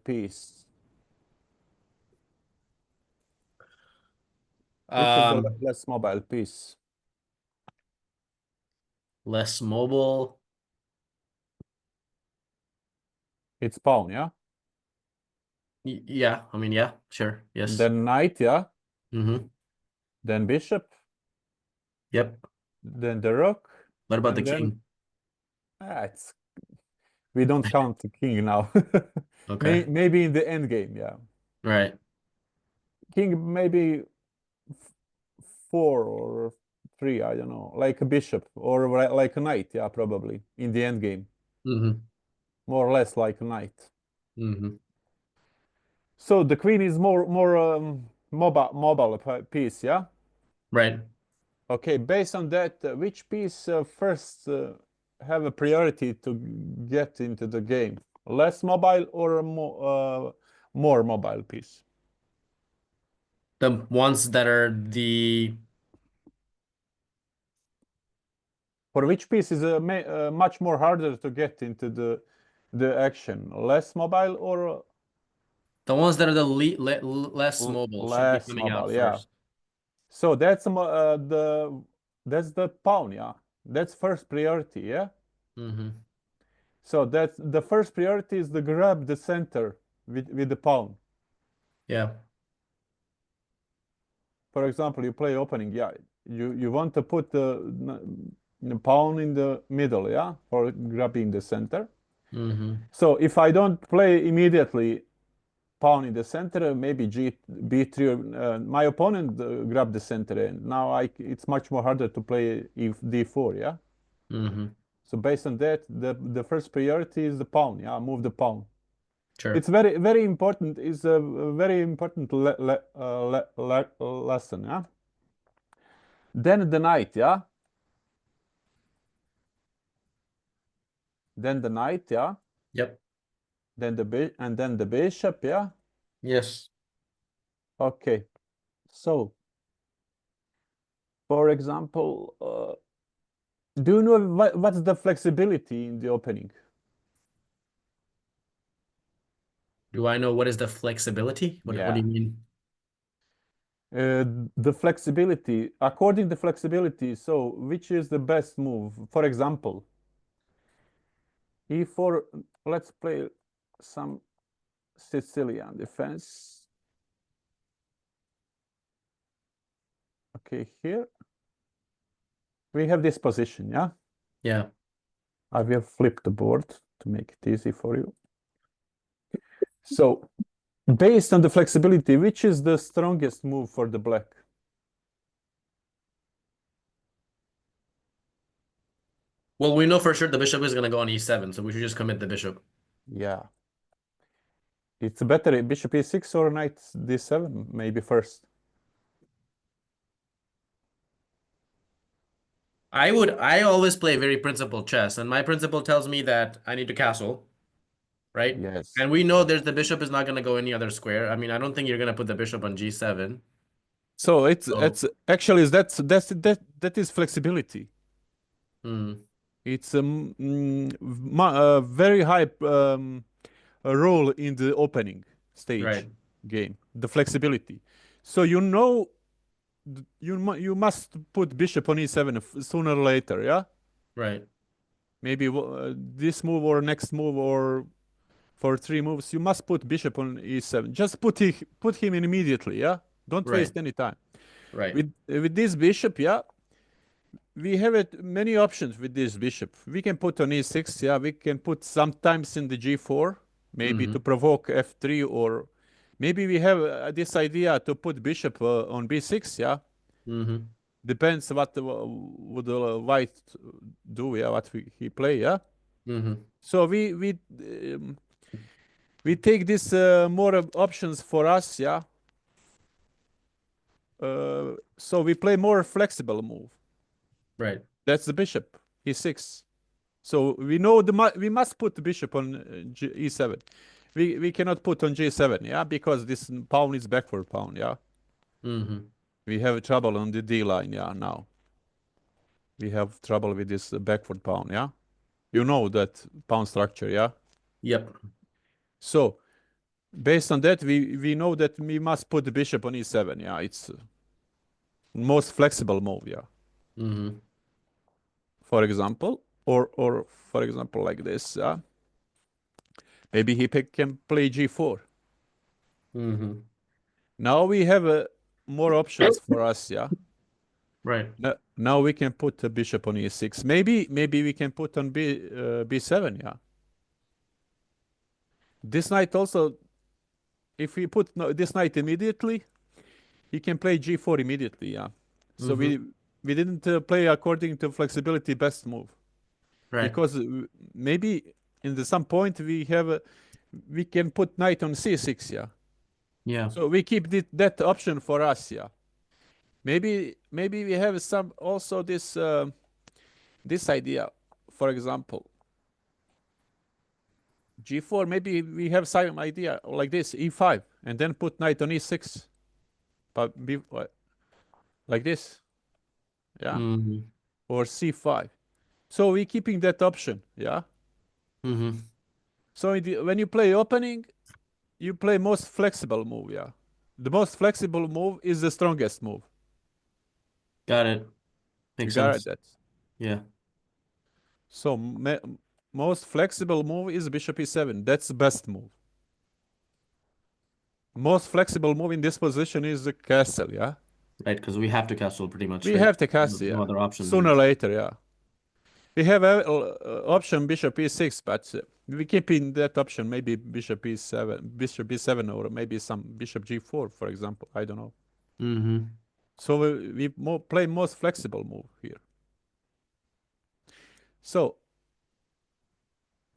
piece? Which is the less mobile piece? Less mobile. It's pawn, yeah? Yeah, I mean, yeah, sure. Yes. Then knight, yeah? Mm-hmm. Then bishop, Yep. then the rook, What about the and then king? it's we don't count the king now. Okay. Maybe in the end game, yeah. Right. King maybe 4 or 3, I don't know, like a bishop or like a knight, yeah, probably in the end game, Mm-hmm. more or less like a knight. Mm-hmm. So the queen is more mobile piece, yeah. Right. Okay, based on that, which piece first have a priority to get into the game? Less mobile or a more mobile piece? The ones that are the For which piece is much more harder to get into the action? Less mobile or ones that are the less mobile should be less coming out mobile? Yeah. first. So that's the pawn. Yeah, that's first priority. Yeah. Mm-hmm. So that's the first priority is to grab the center with the pawn. Yeah. For example, you play opening. Yeah, you want to put the pawn in the middle. Yeah, for grabbing the center. Mm-hmm. So if I don't play immediately pawn in the center, maybe b3. My opponent grabbed the center, and now it's much more harder to play if d4. Yeah. Mm-hmm. So based on that, the first priority is the pawn. Yeah, move the pawn. Sure. It's very important. It's a very important lesson. Yeah. Then the knight. Yeah. Then the knight. Yeah. Yep. Then the bishop. Yeah. Yes. Okay. So, for example, do you know what's the flexibility in the opening? Do I know what is the flexibility? What do Yeah. you mean? The flexibility, according to flexibility, so which is the best move? For example, e4, let's play some Sicilian defense. Okay, here we have this position, yeah? Yeah. I will flip the board to make it easy for you. So, based on the flexibility, which is the strongest move for the black? Well, we know for sure the bishop is gonna go on e7, so we should just commit the bishop. Yeah. It's better bishop e6 or knight d7, maybe first. I always play very principled chess, and my principle tells me that I need to castle, right? Yes. And we know there's the bishop is not gonna go any other square. I mean, I don't think you're gonna put the bishop on g7. So So, it's actually that is flexibility. hmm, It's a very high role in the opening stage right, game, the flexibility. So you know you must put bishop on e7 sooner or later, yeah? right. Maybe this move or next move or for 3 moves, you must put bishop on e7. Just put him in immediately, yeah? Don't Right, waste any time. right. With this bishop, yeah, we have many options with this bishop. We can put on e6, yeah. We can put sometimes in the g4, maybe to Mm-hmm. provoke f3, or maybe we have this idea to put bishop on b6, yeah. Mm-hmm. Depends what would white do, yeah. What he play, yeah. Mm-hmm. So we take this more options for us, yeah. So we play more flexible move. Right. That's the bishop e6. So we know we must put the bishop on e7. We cannot put on g7, yeah, because this pawn is backward pawn, yeah. Mm-hmm. We have trouble on the d line, yeah. Now we have trouble with this backward pawn, yeah. You know that pawn structure, yeah. Yep. So Based on that, we know that we must put the bishop on e7. Yeah, it's most flexible move. Yeah, Mm-hmm. for example, or for example like this. Maybe can play g4. Mm-hmm. Now we have more options for us. Yeah. Right. Now we can put the bishop on e6. Maybe we can put on b7. Yeah. This knight also, if we put this knight immediately, he can play g4 immediately. Yeah. So Mm-hmm. we didn't play according to flexibility best move Right. because maybe in some point we can put knight on c6. Yeah. Yeah. So we keep that option for us. Yeah. Maybe we have some also this idea. For example, g4. Maybe we have some idea like this e5 and then put knight on e6, but like this. Yeah. Mm-hmm. Or c5. So we keeping that option. Yeah. Mm-hmm. So when you play opening, you play most flexible move. Yeah. The most flexible move is the strongest move. Got it. You Makes got sense. that. Yeah. So most flexible move is bishop e7. That's the best move. Most flexible move in this position is the castle. Yeah. Right, because we have to castle pretty much, We right? have the castle. No Yeah. other options Sooner or really. later. Yeah. We have a option bishop e6, but we keep in that option maybe bishop e7, or maybe some bishop g4, for example. I don't know. Mm-hmm. So we play most flexible move here. So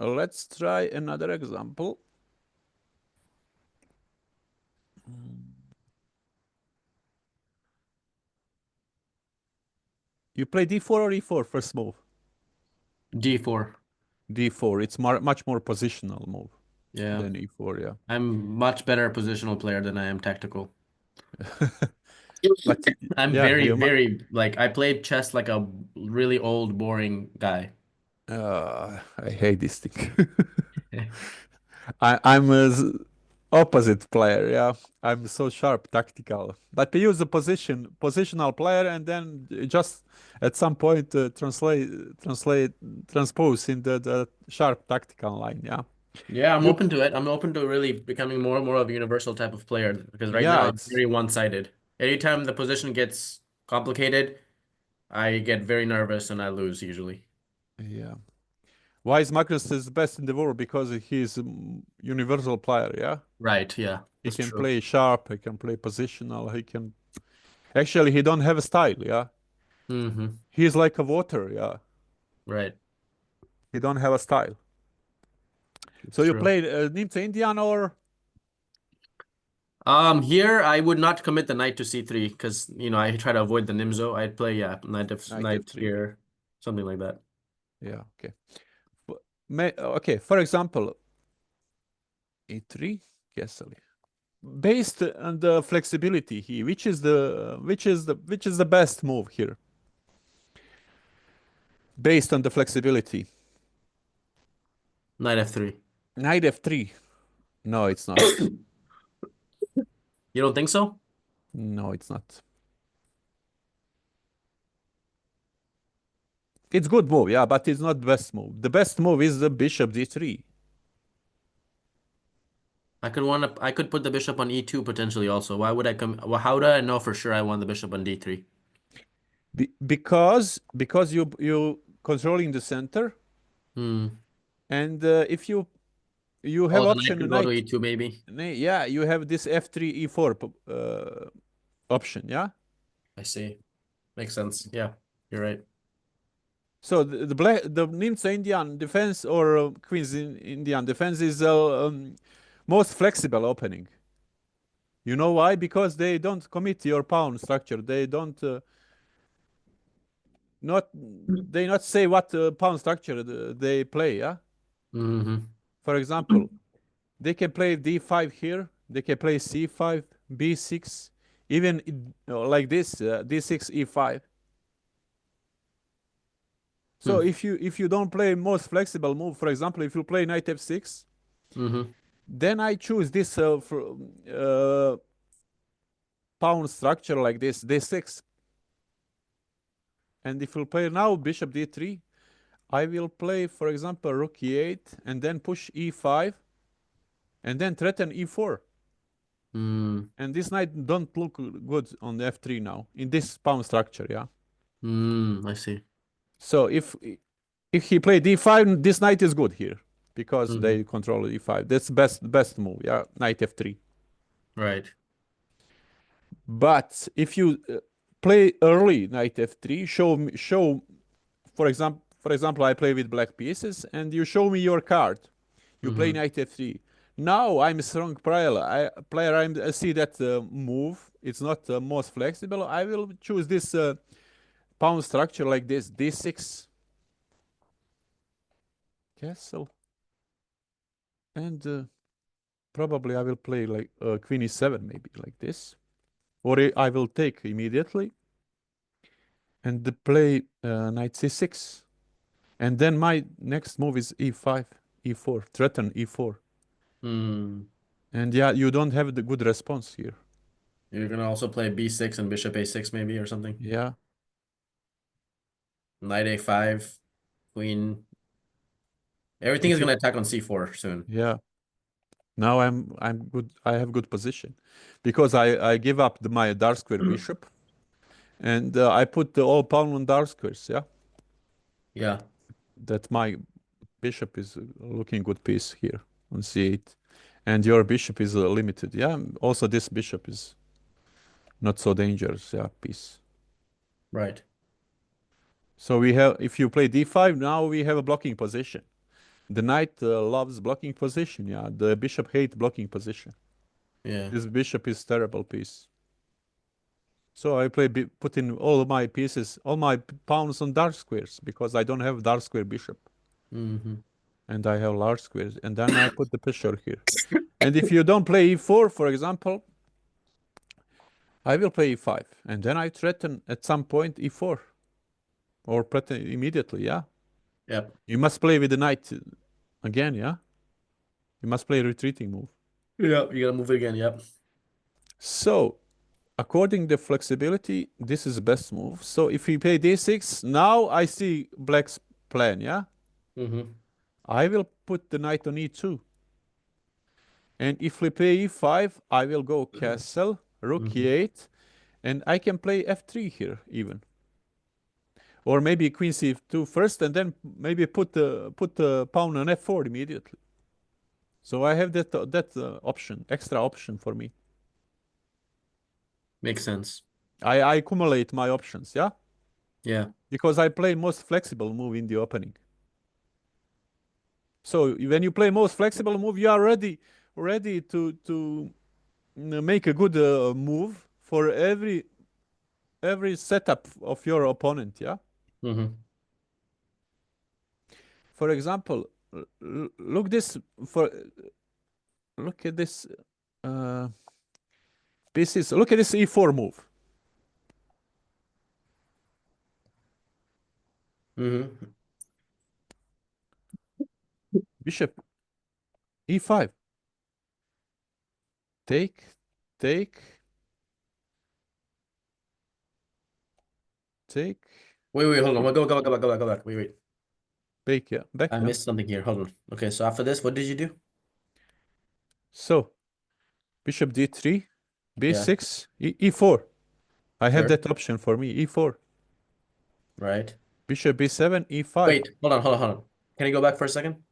let's try another example. You play d4 or e4 first move? D4. D4. It's much more positional move Yeah. than e4. Yeah. I'm much better positional player than I am tactical. But I'm yeah, very, very like I played chess like a really old, boring guy. I hate this thing. I'm opposite player. Yeah, I'm so sharp, tactical. But we use the positional player, and then just at some point transpose in the sharp tactical line. Yeah, Yeah, I'm you, open to it. I'm open to really becoming more and more of a universal type of player because right yeah, now I'm it's very one-sided. Anytime the position gets complicated, I get very nervous and I lose usually. yeah. Why is Magnus is the best in the world? Because he's a universal player. Yeah, Right, yeah, he that's can true. play sharp. He can play positional. He can actually he don't have a style. Yeah, Mm-hmm. he's like a water. Yeah, Right. he don't have a style. It's So you true. played Nimsa Indian or Here I would not commit the knight to c3 because I try to avoid the nimzo. I'd play knight knight f3? here, something like that. Yeah, okay. Okay, for example, e3 castle. Based on the flexibility here, which is the best move here? Based on the flexibility. Knight f3. Knight f3. No, it's not. You don't think so? No, it's not. It's good move, yeah, but it's not the best move. The best move is the bishop d3. I could put the bishop on e2 potentially also. Why would I come? Well, how do I know for sure I want the bishop on d3? Because you controlling the center, Hmm. and if you have Oh, then I option could go to knight. e2 maybe. Yeah, you have this f3 e4 option. Yeah. I see. Makes sense. Yeah, you're right. So the Nimsa Indian defense or Queen's Indian defense is most flexible opening. You know why? Because they don't commit your pawn structure. They don't not they not say what pawn structure they play. Yeah. Mm-hmm. For example, they can play d5 here. They can play c5, b6, even like this d6 e5. So Hmm. if you don't play most flexible move, for example, if you play knight f6, Mm-hmm. Then I choose this pawn structure like this, d6. And if you play now bishop d3, I will play, for example, rook e8, and then push e5, and then threaten e4. Mm, And this knight don't look good on f3 now, in this pawn structure, yeah? I see. So if he play d5, this knight is good here, because Hmm. they control e5. That's best move, yeah? Knight f3. Right. But if you play early knight f3, show for example, I play with black pieces, and you show me your card. You play Mm-hmm. knight f3. Now I'm a strong player. I see that move. It's not the most flexible. I will choose this pawn structure like this, d6 castle, and probably I will play like queen e7, maybe like this, or I will take immediately and play knight c6. And then my next move is e5, e4, threaten e4. Mm. And yeah, you don't have the good response here. You're gonna also play b6 and bishop a6 maybe or something. Yeah, Knight a5, queen. Everything is if you gonna attack on c4 soon. yeah. Now I'm good. I have good position because I give up my dark square bishop, and I put the all pawn on dark squares. Yeah, Yeah. that my bishop is looking good piece here on c8, and your bishop is limited. Yeah, also this bishop is not so dangerous. Yeah, piece. Right. So we have, if you play d5, now we have a blocking position. The knight loves blocking position. Yeah, the bishop hates blocking position. Yeah. This bishop is terrible piece. So I put in all my pieces, all my pawns on dark squares because I don't have dark square bishop Mm-hmm. and I have large squares. And then I put the bishop here. And if you don't play e4, for example, I will play e5, and then I threaten at some point e4 or threaten immediately. Yeah, Yep. you must play with the knight again. Yeah, you must play a retreating move. Yep. You gotta move it again. Yep. So according to flexibility, this is the best move. So if we play d6, now I see black's plan, yeah? Mm-hmm. I will put the knight on e2. And if we play e5, I will go castle, rook Mm-hmm. e8, and I can play f3 here even. Or maybe queen c2 first, and then maybe put the pawn on f4 immediately. So I have that option, extra option for me. Makes sense. I accumulate my options, yeah? Yeah. Because I play most flexible move in the opening. So when you play most flexible move, you are ready to make a good move for every setup of your opponent. Yeah. Mm-hmm. For example, look this for look at this uh, pieces. Look at this e4 move. Mm-hmm. Bishop e5. Take, take, take, Wait, hold on. Go back. Wait. take. Yeah, back. I Yeah. missed something here. Hold on. Okay, so after this, what did you do? So bishop d3, Yeah. b6, e4. I have Sure. that option for me. E4. Right. Bishop b7, e5. Wait, hold on. Can you go back for a second?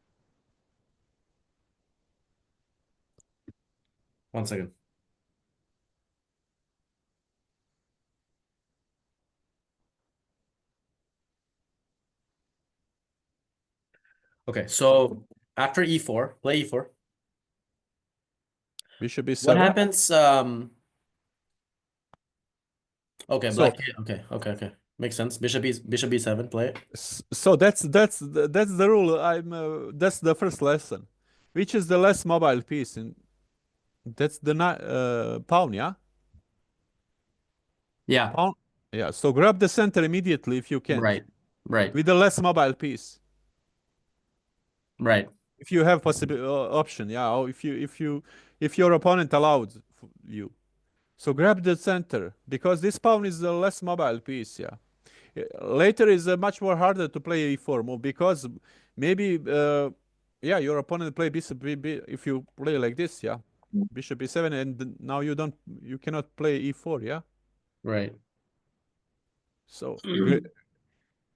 1 second. Okay, so after e4, play e4. Bishop What b7. happens? Okay, So okay. Makes sense. Bishop b7, play it. so that's the rule. That's the first lesson, which is the less mobile piece, and that's the pawn. Yeah, Yeah. pawn. Yeah. So grab the center immediately if you can Right. Right. with the less mobile piece. Right. if you have possible option, yeah, or if your opponent allowed you. So grab the center because this pawn is a less mobile piece, yeah. Later is much more harder to play e4 move because maybe yeah, your opponent play bishop b, if you play like this, yeah. Bishop b7 and now you cannot play e4, yeah. Right. So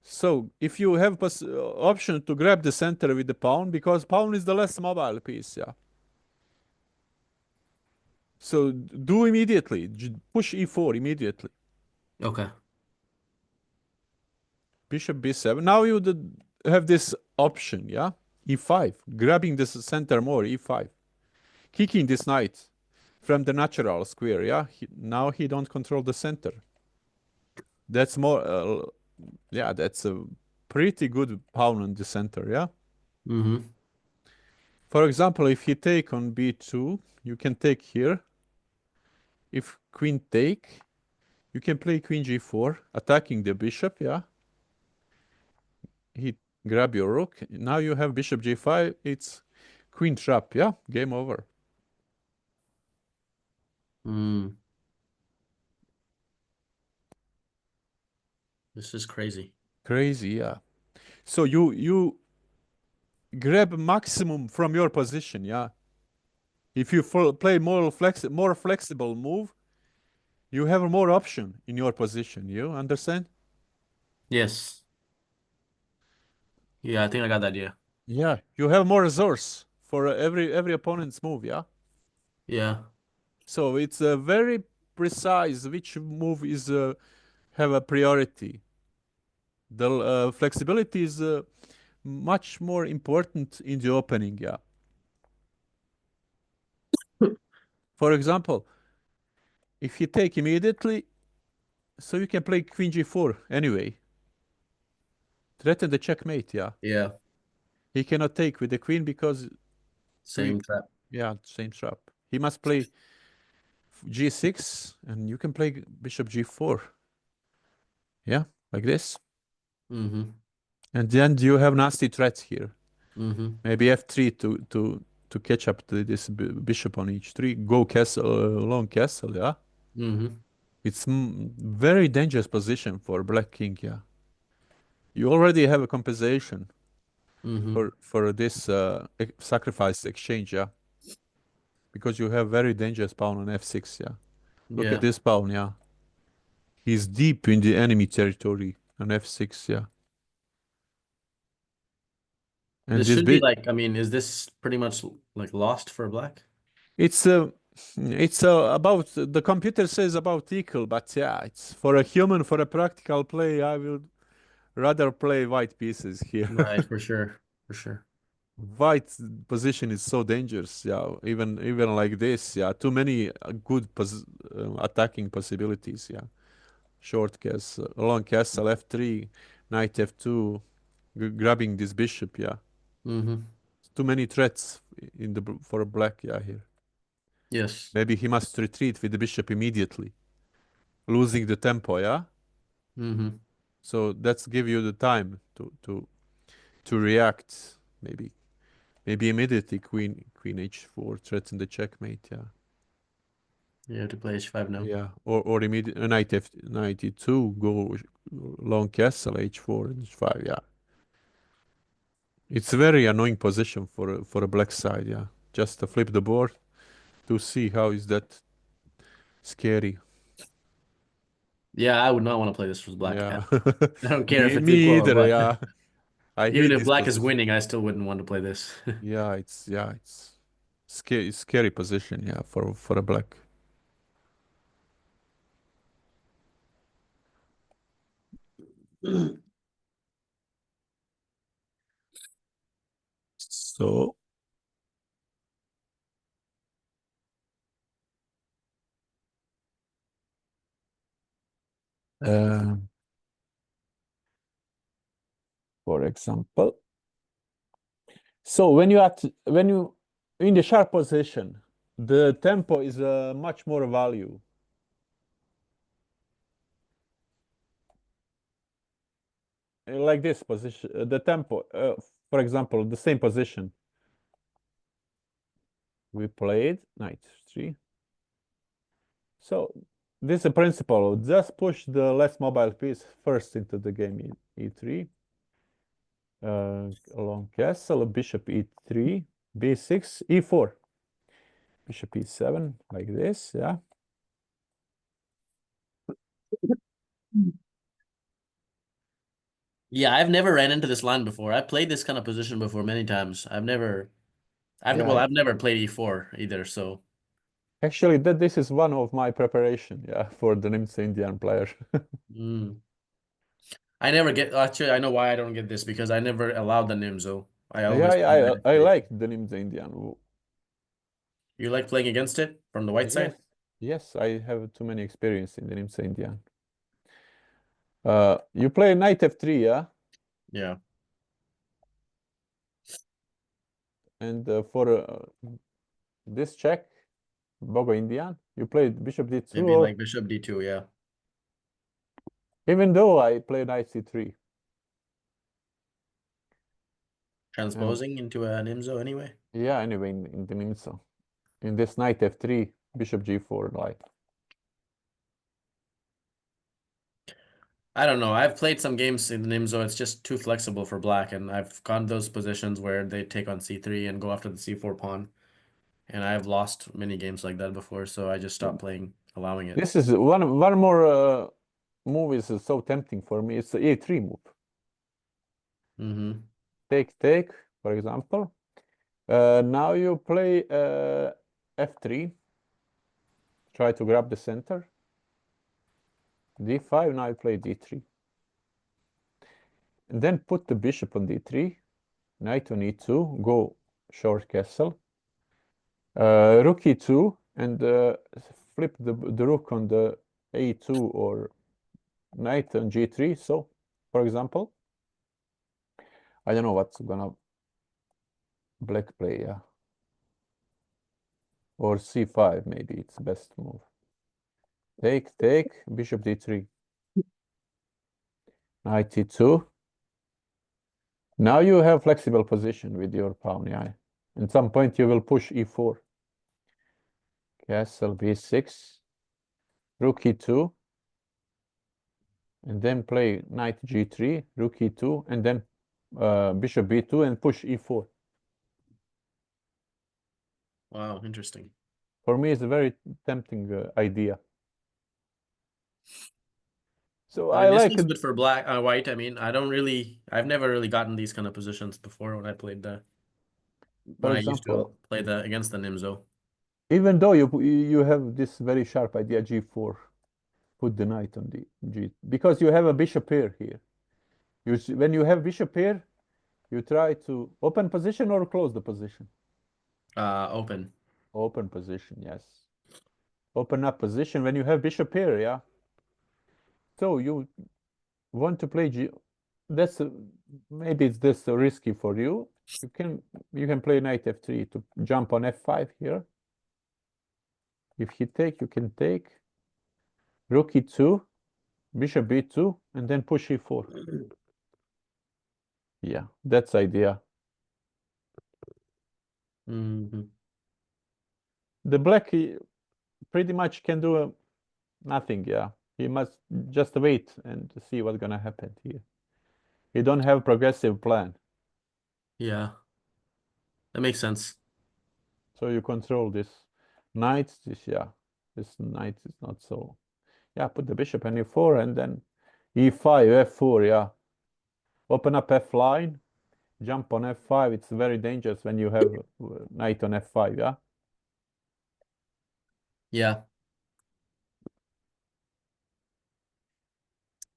so if you have option to grab the center with the pawn because pawn is the less mobile piece, yeah. So do immediately. Push e4 immediately. Okay. Bishop b7. Now you have this option, yeah? e5. Grabbing this center more, e5. Kicking this knight from the natural square, yeah? Now he don't control the center. That's more, yeah, that's a pretty good pawn on the center, yeah? Mm-hmm. For example, if he take on b2, you can take here. If queen take, you can play queen g4, attacking the bishop, yeah? He grab your rook. Now you have bishop g5. It's queen trap, yeah? Game over. Mm. This is crazy. Crazy, yeah. So you grab maximum from your position, yeah? If you play more flexible move, you have more option in your position. You understand? Yes. Yeah, I think I got the idea. Yeah, you have more resource for every opponent's move, yeah? Yeah. So it's a very precise which move is have a priority. The flexibility is much more important in the opening, yeah. For example, if you take immediately, so you can play queen g4 anyway. Threaten the checkmate, yeah. Yeah. He cannot take with the queen because Same trap. yeah, same trap. He must play g6 and you can play bishop g4. Yeah, like this. Mm-hmm. And then you have nasty threats here. Mm-hmm. Maybe f3 to catch up to this bishop on h3. Go castle, long castle, yeah. Mm-hmm. It's very dangerous position for Black King, yeah. You already have a compensation Mm-hmm. for this sacrifice exchange, yeah. Because you have very dangerous pawn on f6, yeah. Look at Yeah. this pawn, yeah. He's deep in the enemy territory on f6, yeah. And This this should be bit, like, I mean, is this pretty much like lost for black? it's about the computer says about equal, but yeah, it's for a human for a practical play. I would rather play white pieces here. Right, for sure. For sure. White position is so dangerous. Yeah, even like this. Yeah, too many good attacking possibilities. Yeah, short castle, long castle, f3, knight f2, grabbing this bishop. Yeah, Mm-hmm. too many threats in the for black. Yeah, here Yes. maybe he must retreat with the bishop immediately, losing the tempo. Yeah, Mm-hmm. so that's give you the time to react. Maybe immediately queen h4 threaten the checkmate. Yeah. You have to play h5 now. Yeah, or immediate knight f knight e2, go long castle h4 and h5. Yeah, it's a very annoying position for a black side. Yeah, just to flip the board to see how is that scary. Yeah, I would not want to play this with black. Yeah, I don't care if me it's me equal or either. what. Yeah, I Even hate if this black is position. winning, I still wouldn't want to play this. Yeah, it's scary position. Yeah, for a black. So, uh, for example. So when you in the sharp position, the tempo is much more value. Like this position, the tempo, for example, the same position. We played knight 3. So this is a principle. Just push the less mobile piece first into the game, e3. Along castle, bishop e3, b6, e4. Bishop e7, like this, yeah. Yeah, I've never ran into this line before. I've played this kind of position before many times. Yeah, I've never played e4 either, so actually, this is one of my preparation, yeah, for the Nimsa Indian player. mm. I never get actually I know why I don't get this because I never allowed the Nimzo. I Yeah, always yeah, play knight I f3. like the Nimsa Indian. You like playing against it from the white Yes, side? yes, I have too many experience in the Nimsa Indian. You play knight f3, yeah, Yeah. and for this check, Bogo Indian, you played bishop d2, Maybe or like bishop d2, yeah. even though I play knight c3. Um, Transposing into a Nimzo anyway. yeah, anyway, in the Nimsa, in this knight f3, bishop g4, like. I don't know. I've played some games in the Nimzo. It's just too flexible for black, and I've gone those positions where they take on c3 and go after the c4 pawn. And I've lost many games like that before, so I just stopped playing, allowing it. This is one more move is so tempting for me. It's the a3 move. Mm-hmm. Take, for example. Now you play f3. Try to grab the center. d5. Now you play d3. And then put the bishop on d3. Knight on e2. Go short castle. Rook e2. And flip the rook on the a2 or knight on g3. So, for example, I don't know what's gonna black play. Yeah. Or c5, maybe it's best move. Take, bishop d3. Knight e2. Now you have flexible position with your pawn, yeah. At some point you will push e4. Castle b6. Rook e2. And then play knight g3, rook e2, and then bishop b2 and push e4. Wow, interesting. For me, it's a very tempting idea. So I mean, I this like looks it. good for white. I mean, I've never really gotten these kind of positions before For when I used example, to play against the Nimzo. even though you have this very sharp idea g4, put the knight on the g, because you have a bishop pair here. When you have bishop pair, you try to open position or close the position. Open. Open position, yes. Open up position when you have bishop pair, yeah. So you want to play g. That's maybe it's this risky for you. You can play knight f3 to jump on f5 here. If he take, you can take rook e2, bishop b2, and then push e4. Yeah, that's idea. Mm-hmm. The black pretty much can do nothing. Yeah, he must just wait and see what's gonna happen here. He don't have progressive plan, Yeah, that makes sense. so you control this knight. This knight is not so. Yeah, put the bishop on e4 and then e5, f4. Yeah, open up f line, jump on f5. It's very dangerous when you have knight on f5. Yeah. Yeah.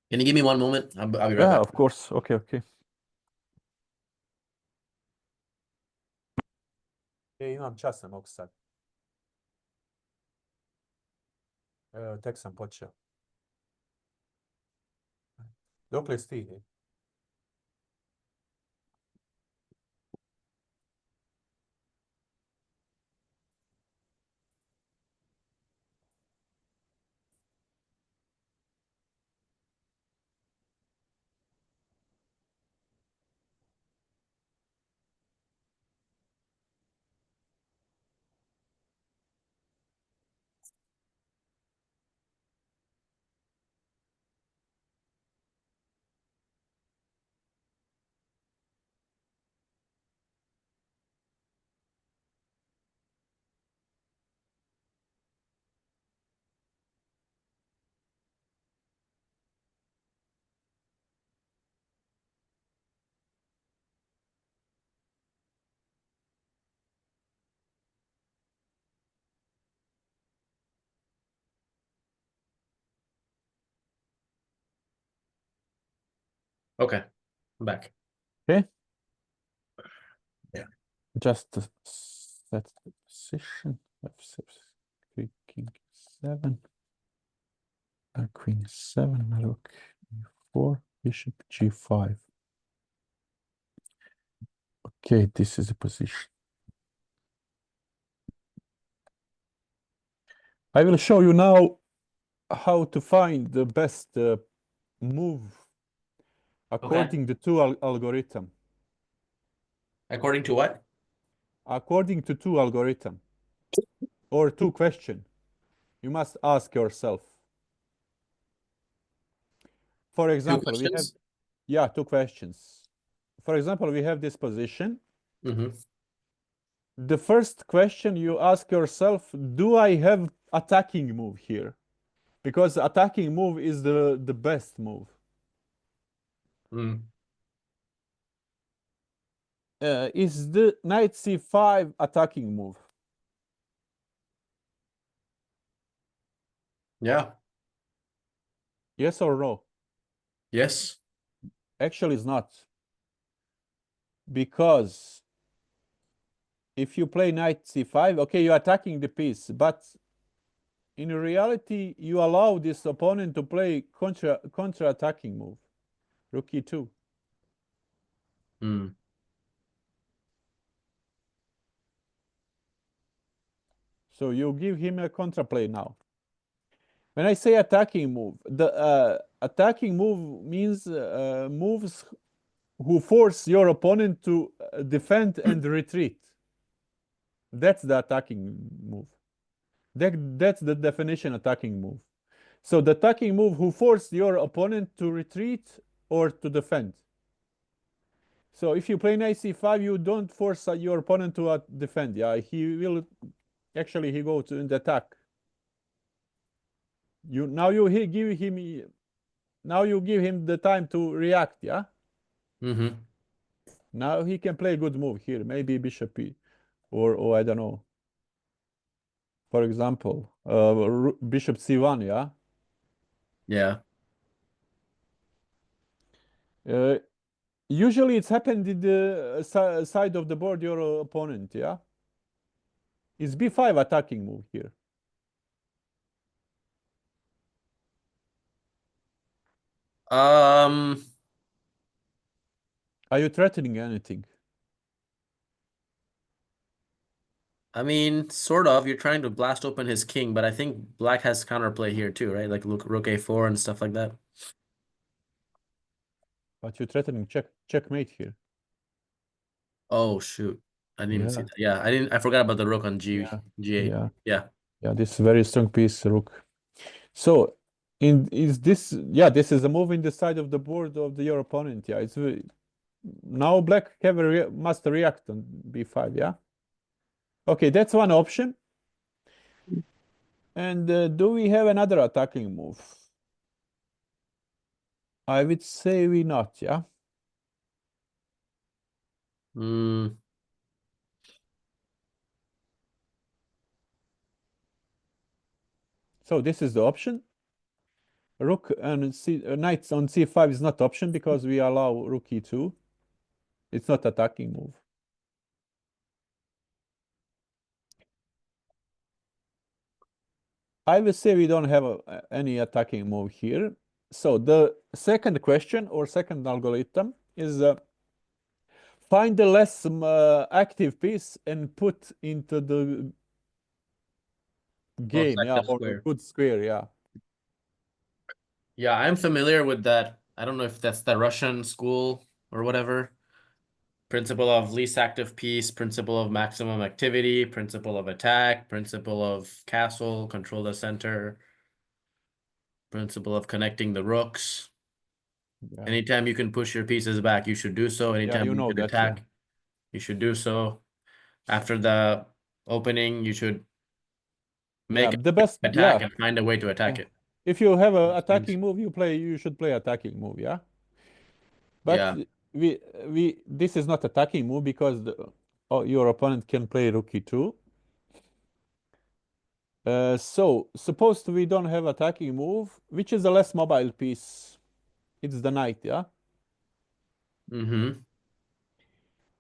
Can you give me one moment? I'll be right Yeah, back. of course. Okay, okay. Imam čas mogu sad. Tek sam počeo. Dokle si ti? Okay, I'm back. Okay, Yeah. just to set the position. F6, king 7, queen 7, rook e4, bishop g5. Okay, this is the position. I will show you now how to find the best move according to two algorithm. According to what? According to two algorithm or two question, you must ask yourself. For Two example, we have, questions? yeah, two questions. For example, we have this position. Mm-hmm. The first question you ask yourself, do I have attacking move here? Because attacking move is the best move. Mm. Is the knight c5 attacking move? Yeah. Yes or no? Yes. Actually, it's not. Because if you play knight c5, okay, you're attacking the piece, but in reality, you allow this opponent to play contra-attacking move, rook e2. Mm. So you give him a contraplay now. When I say attacking move, the attacking move means moves who force your opponent to defend and retreat. That's the attacking move. That's the definition attacking move. So the attacking move who force your opponent to retreat or to defend. So if you play knight c5, you don't force your opponent to defend. Yeah, he will actually he go to in the attack. You now you give him now you give him the time to react. Yeah. Mm-hmm. Now he can play a good move here. Maybe bishop e, or I don't know. For example, bishop c1. Yeah. Yeah. Uh, Usually it's happened in the side of the board your opponent. Yeah. Is b5 attacking move here? Um, Are you threatening anything? I mean, sort of. You're trying to blast open his king, but I think black has counterplay here too, right? Like rook a4 and stuff like that. But you're threatening checkmate here. Oh shoot. I didn't even see Yeah, that. Yeah, I forgot about the rook on yeah, G8. yeah, Yeah. yeah. This is very strong piece, rook. So, in is this? Yeah, this is a move in the side of the board of your opponent. Yeah, it's now black have must react on b5. Yeah. Okay, that's one option. And do we have another attacking move? I would say we not. Yeah. Mm, So this is the option. Rook and knights on c5 is not option because we allow rook e2. It's not attacking move. I will say we don't have any attacking move here. So the second question or second algorithm is find the less active piece and put into the most game, yeah, active or a square. good square, yeah. Yeah, I'm familiar with that. I don't know if that's the Russian school or whatever. Principle of least active piece, principle of maximum activity, principle of attack, principle of castle, control the center, principle of connecting the rooks. Yeah, Anytime you can push your pieces back, you should do so. yeah, Anytime you you know can that, yeah. attack, you should do so. After the opening, you should Yeah, make the an best, attack yeah, and find a way to yeah. attack it. If you have a Most times. attacking move, you should play attacking move, yeah. But Yeah. we this is not attacking move because your opponent can play rook e2. So suppose we don't have attacking move, which is the less mobile piece. It's the knight, yeah. Mm-hmm.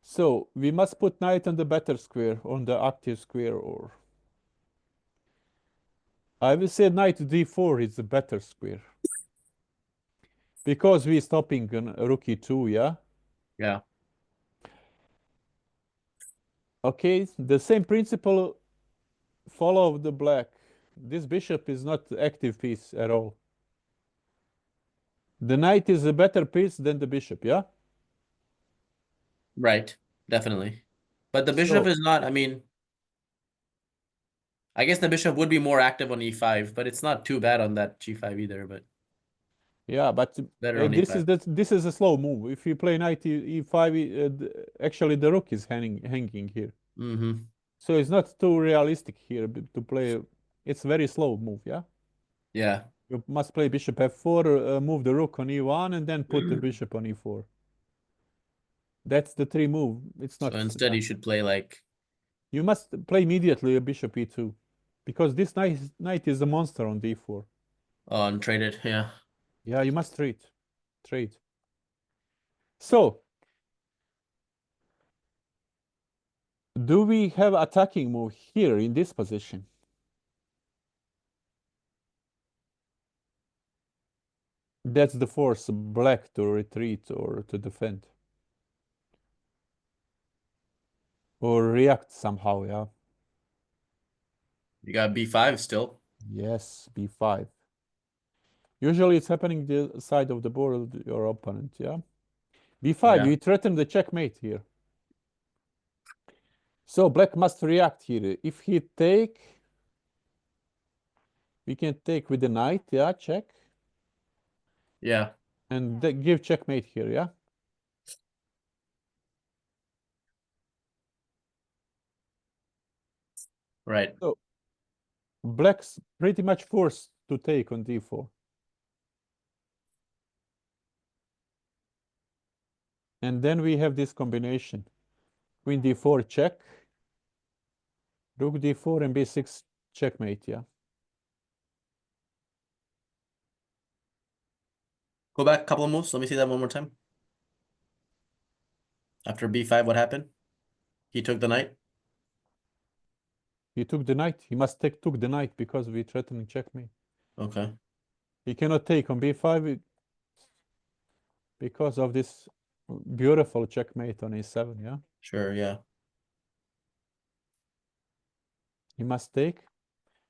So we must put knight on the better square, on the active square, or I will say knight d4 is the better square because we're stopping on rook e2, yeah. Yeah. Okay, the same principle follow the black. This bishop is not active piece at all. The knight is a better piece than the bishop, yeah? Right. Definitely. But the bishop So, is not, I mean, I guess the bishop would be more active on e5, but it's not too bad on that g5 either, but yeah, but better on this e5. is this is a slow move. If you play knight e5, actually the rook is hanging here. Mm-hmm. So it's not too realistic here to play. It's very slow move, yeah? Yeah. You must play bishop f4, move the rook on e1, and then put the bishop on e4. That's the three move. It's So not, instead you should play like you must play immediately a bishop e2 because this knight is a monster on d4. on traded. Yeah. Yeah, you must trade. So, do we have attacking move here in this position? That's the force black to retreat or to defend or react somehow, yeah. You got b5 still. Yes, b5. Usually it's happening the side of the board of your opponent, yeah. b5, Yeah. you threaten the checkmate here. So black must react here. If he take, we can take with the knight, yeah, check. Yeah. And give checkmate here, yeah. Right. So black's pretty much forced to take on d4. And then we have this combination. Queen d4 check, rook d4 and b6 checkmate, yeah. Go back a couple of moves. Let me see that one more time. After b5, what happened? He took the knight. He took the knight. He must took the knight because we threatening checkmate. Okay. He cannot take on b5 because of this beautiful checkmate on a7, yeah. Sure, yeah. He must take.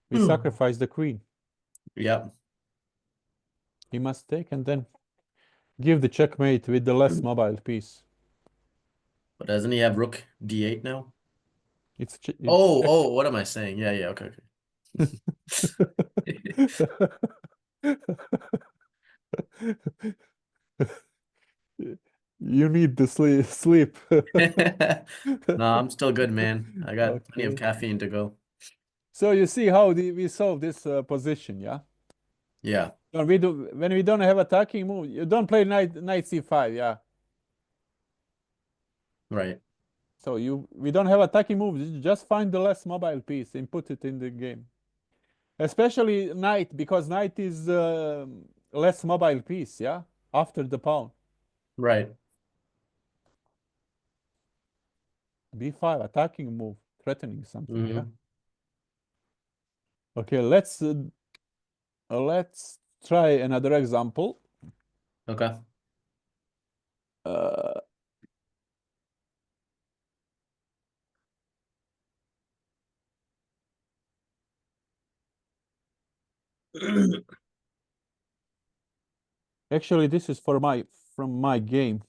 We sacrifice the queen. Yeah. He must take and then give the checkmate with the less mobile piece. But doesn't he have rook d8 now? It's Oh, what am I saying? Yeah, yeah, okay, okay. You need the sleep. No, I'm still good, man. I got plenty of Okay. caffeine to go. So you see how we solve this position, yeah? Yeah, When we don't have attacking move, you don't play knight c5, yeah. right. So we don't have attacking moves. You just find the less mobile piece and put it in the game. Especially knight, because knight is less mobile piece, yeah, after the pawn. Right. b5 attacking move, threatening something, yeah. Hmm. Okay, let's try another example. Okay. Uh, Actually, this is from my game.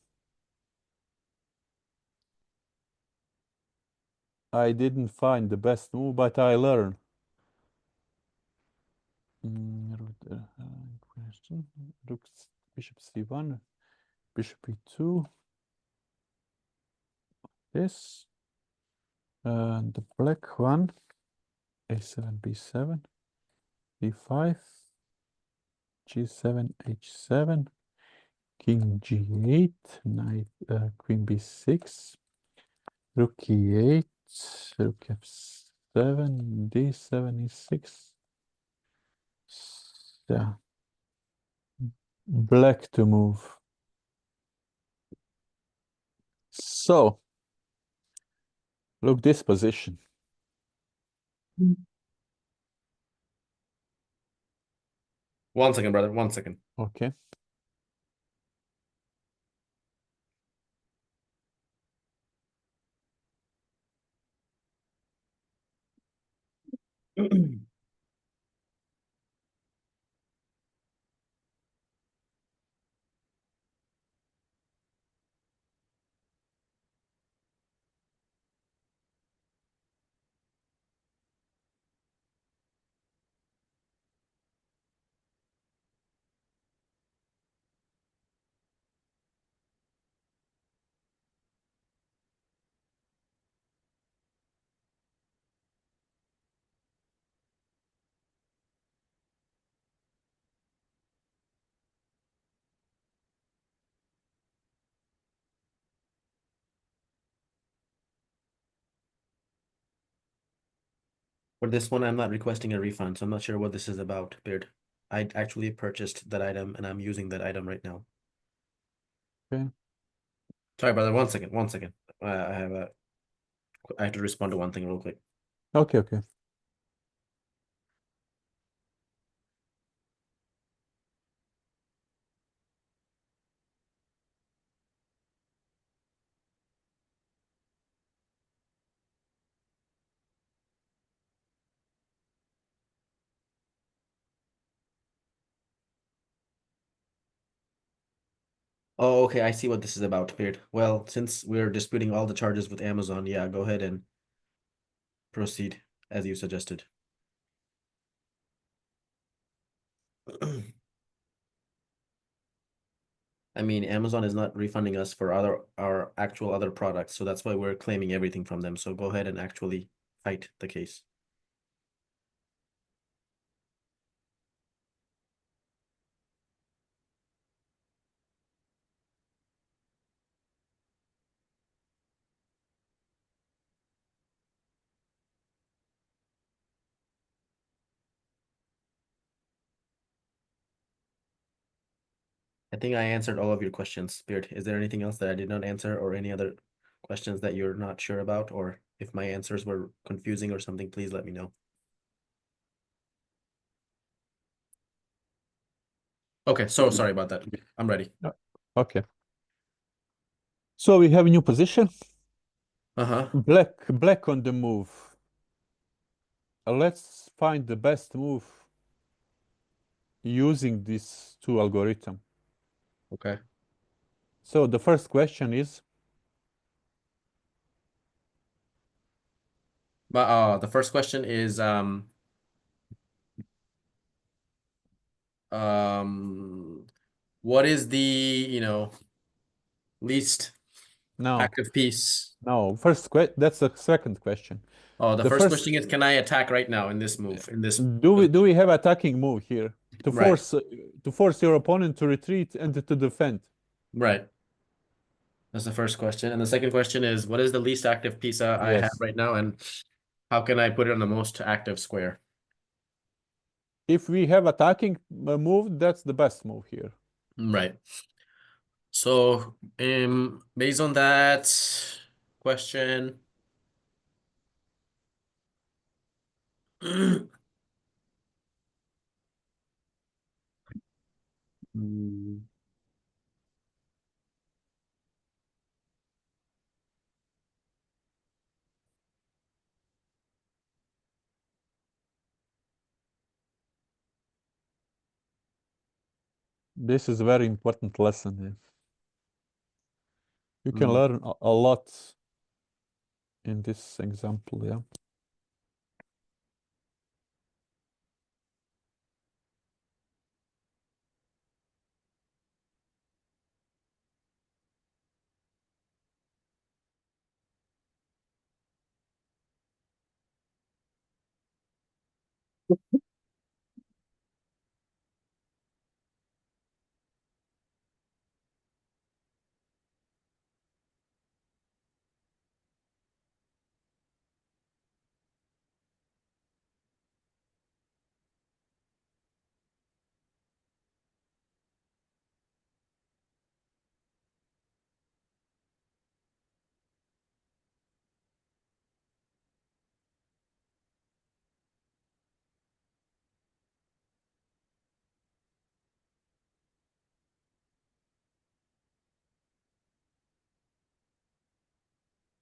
I didn't find the best move, but I learned. Question. Rook, bishop c1, bishop e2. This and the black one, a7, b7, b5, g7, h7, king g8, knight, queen b6, rook e8, rook f7, d7, e6. Yeah, black to move. So look this position. One second, brother. One second. Okay. For this one, I'm not requesting a refund, so I'm not sure what this is about, Beard. I actually purchased that item and I'm using that item right now. Okay. Sorry, brother. One second. One second. I have to respond to one thing real quick. Okay. Okay. Oh, okay. I see what this is about, Beard. Well, since we're disputing all the charges with Amazon, yeah, go ahead and proceed as you suggested. I mean, Amazon is not refunding us for our actual other products, so that's why we're claiming everything from them. So go ahead and actually fight the case. I think I answered all of your questions, Spirit. Is there anything else that I did not answer or any other questions that you're not sure about? Or if my answers were confusing or something, please let me know. Okay, so sorry about that. I'm ready. Okay. So we have a new position. Uh-huh. Black on the move. Let's find the best move using these two algorithm. Okay. So the first question is, But the first question is um what is the, least no, active piece? no, that's the second question. Oh, the The first first, question is, can I attack right now in this move, in this do we have attacking move here to right, force your opponent to retreat and to defend? right. That's the first question. And the second question is, what is the least active piece I have Yes. right now, and how can I put it on the most active square? If we have attacking move, that's the best move here. Right. So, based on that question, Hmm. This is a very important lesson here. You can Hmm. learn a lot in this example, yeah.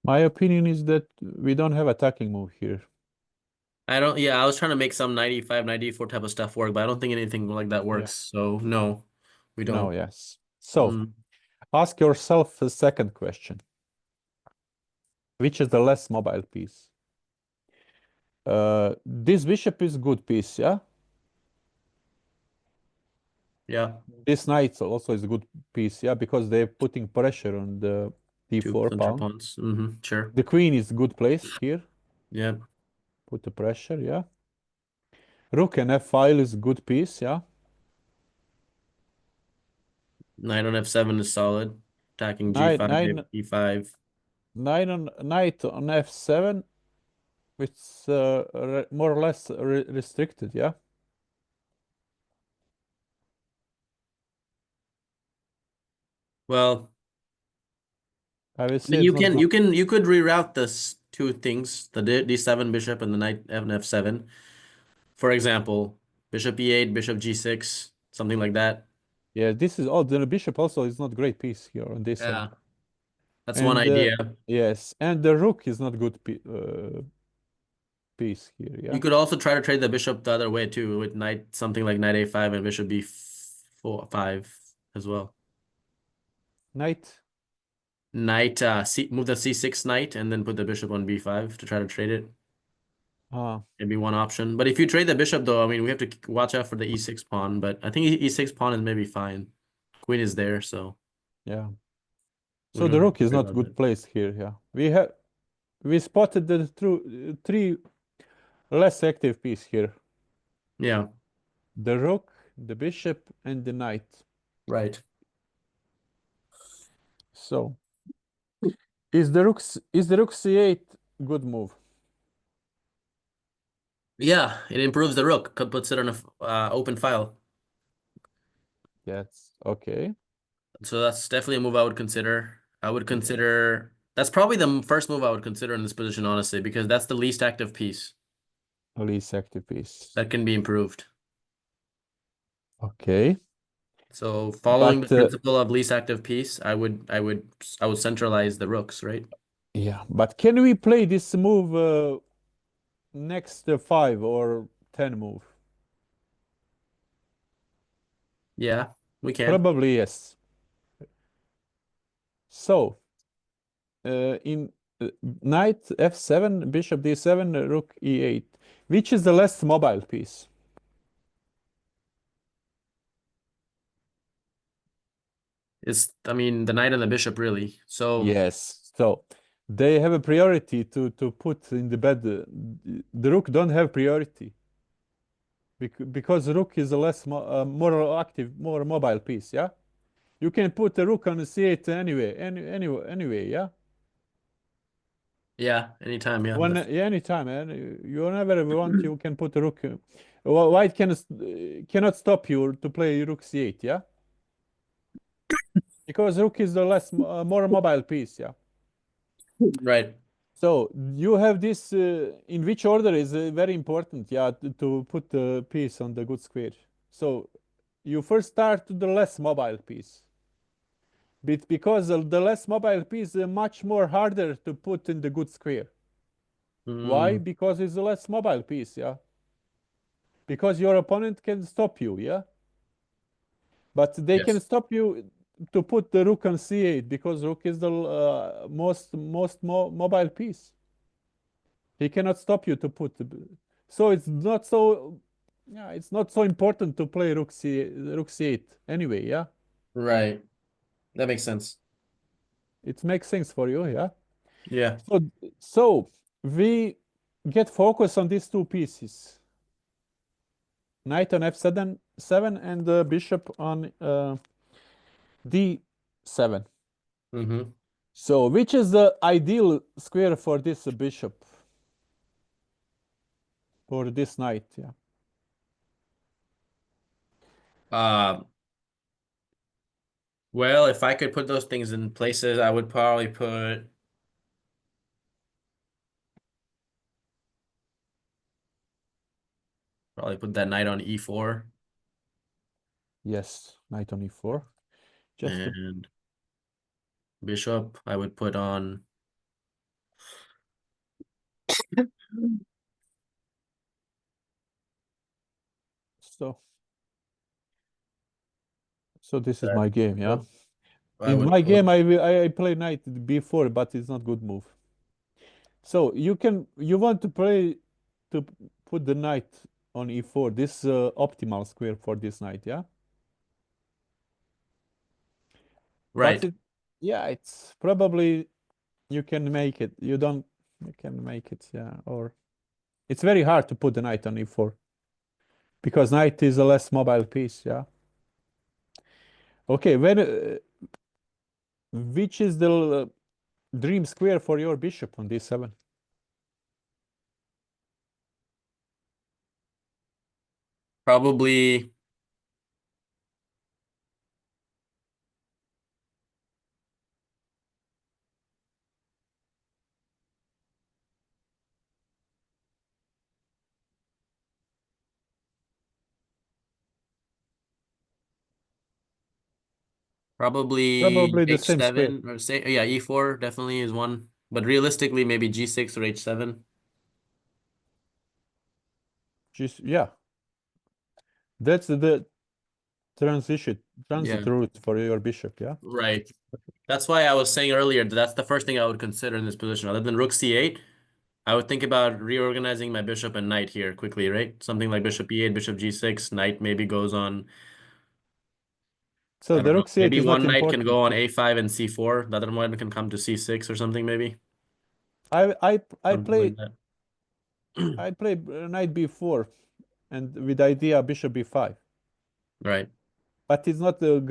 My opinion is that we don't have attacking move here. Yeah, I was trying to make some 95, 94 type of stuff work, but I don't think anything like that Yeah. works. So no, we No, don't. yes. So Mm, ask yourself a second question. Which is the less mobile piece? This bishop is good piece, yeah? yeah, This knight also is a good piece, yeah, because they're putting pressure on the two d4 center pawn. pawns. Sure. The queen is good place here. Yeah. Put the pressure, yeah. Rook and f5 is good piece, yeah. Knight on f7 is solid. Attacking Knight, g5, nine, e5. knight on f7, it's more or less restricted, yeah. Well, I will I say mean, it's not good. you could reroute this two things, the d7 bishop and the knight f7. For example, bishop e8, bishop g6, something like that. Yeah, this is oh the bishop also is not great piece here on this one. Yeah, that's one And idea. yes, and the rook is not good piece here, You yeah. could also try to trade the bishop the other way too, with knight something like knight a5 and bishop b4 5 as well. Knight. Knight move the c6 knight and then put the bishop on b5 to try to trade it. Ah, Maybe one option. But if you trade the bishop though, I mean we have to watch out for the e6 pawn, but I think e6 pawn is maybe fine. Queen is there, so yeah. we So don't the have rook to is worry not about good that. place here, yeah. We spotted the three less active piece here. Yeah, The rook, the bishop, and the knight. right. So is the rook c8 good move? Yeah, it improves the rook. Puts it on a open file. Yes. Okay. So that's definitely a move I would consider. I would Yeah. consider that's probably the first move I would consider in this position, honestly, because that's the least active piece Least active piece. that can be improved. Okay. So following the But principle of least active piece, I would centralize the rooks, right? yeah, but can we play this move next 5 or 10 move? Yeah, we can. Probably yes. So in knight f7, bishop d7, rook e8. Which is the less mobile piece? I mean, the knight and the bishop really. So Yes. So they have a priority to put in the bed. The rook don't have priority because the rook is a more active, more mobile piece. Yeah, you can put the rook on the c8 anyway. Yeah, yeah, anytime, yeah. when yeah, anytime, and you whenever want, you can put the rook. White cannot stop you to play rook c8. Yeah, because rook is the more mobile piece. Yeah. Right. So you have this in which order is very important, yeah, to put the piece on the good square. So you first start to the less mobile piece, because the less mobile piece is much more harder to put in the good square. Why? Mm, Because it's a less mobile piece, yeah. Because your opponent can stop you, yeah. But they can yes. stop you to put the rook on c8 because rook is the most mobile piece. He cannot stop you to put. So it's not so. Yeah, it's not so important to play rook c8 anyway. Yeah, Right. That makes sense. it makes sense for you. Yeah. Yeah. So so we get focus on these two pieces: knight on f7 and the bishop on d7. Mm-hmm. So which is the ideal square for this bishop for this knight? Yeah. Uh, well, if I could put those things in places, I would probably put that knight on e4 Yes, knight on e4. Just to and bishop I would put on So, so this is That my game, yeah. so I In would my put game, I play knight b4, but it's not good move. So you want to play to put the knight on e4. This optimal square for this knight, yeah. But right. it, yeah, it's probably you can make it. You can make it, yeah. Or it's very hard to put the knight on e4 because knight is a less mobile piece, yeah. Okay, which is the dream square for your bishop on d7? Probably probably Probably the same square. h7 or say yeah, e4 definitely is one. But realistically maybe g6 or h7. Just yeah, that's the transition transit Yeah, route for your bishop, yeah. right. That's why I was saying earlier that that's the first thing I would consider in this position. Other than rook c8, I would think about reorganizing my bishop and knight here quickly, right? Something like bishop e8, bishop g6, knight maybe goes on, So I don't the know. rook c8 Maybe is not one knight can important. go on a5 and c4. The other one can come to c6 or something maybe. I Something like play that. I play knight b4 and with idea bishop b5, Right. but it's not a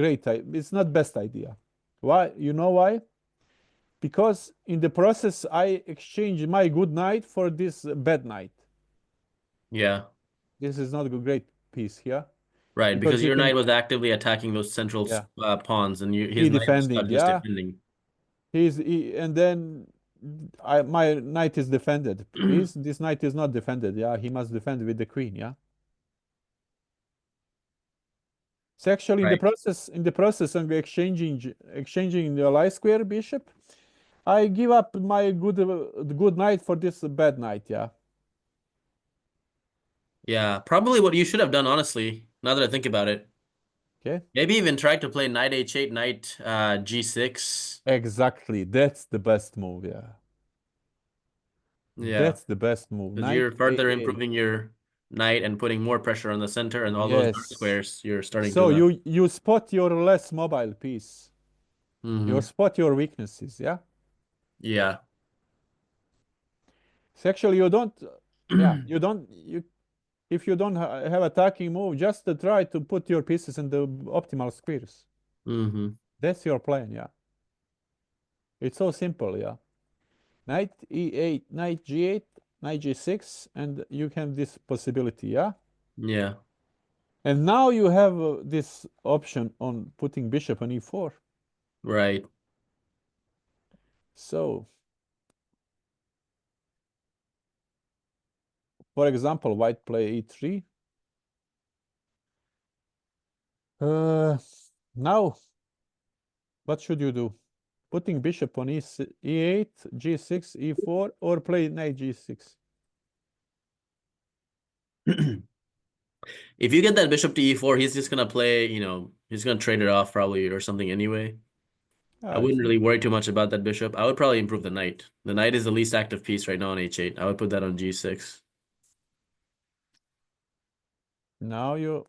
it's not best idea. Why? You know why? Because in the process I exchange my good knight for this bad knight. Yeah. This is not a great piece here Right. because Because you your can knight was actively attacking those central yeah pawns and his he knight was defending stuck just yeah defending. and then my knight is defended. This knight is not defended. Yeah, he must defend with the queen. Yeah. So actually, Right. in the process of exchanging the light square bishop, I give up my good knight for this bad knight. Yeah. Yeah. Probably what you should have done, honestly, now that I think about it. Okay. Maybe even try to play knight h8, knight g6. Exactly. That's the best move. Yeah. Yeah. That's the best move. Because Knight you're further a8. improving your knight and putting more pressure on the center and all those dark Yes. squares you're starting So to you spot your less mobile piece. You hmm spot your weaknesses. Yeah. Yeah. So actually, you don't. Yeah. You don't. You if you don't have attacking move, just try to put your pieces in the optimal squares. hmm That's your plan, yeah. It's so simple, yeah. Knight e8, knight g8, knight g6, and you have this possibility, yeah. Yeah. And now you have this option on putting bishop on e4. Right. So, for example, white play e3. Uh, Now, what should you do? Putting bishop on e8, g6, e4, or play knight g6? If you get that bishop to e4, he's just gonna play, he's gonna trade it off probably or something anyway. I Ah, wouldn't really worry too much about that bishop. I would probably improve the knight. The knight is the least active piece right now on h8. I would put that on g6. now you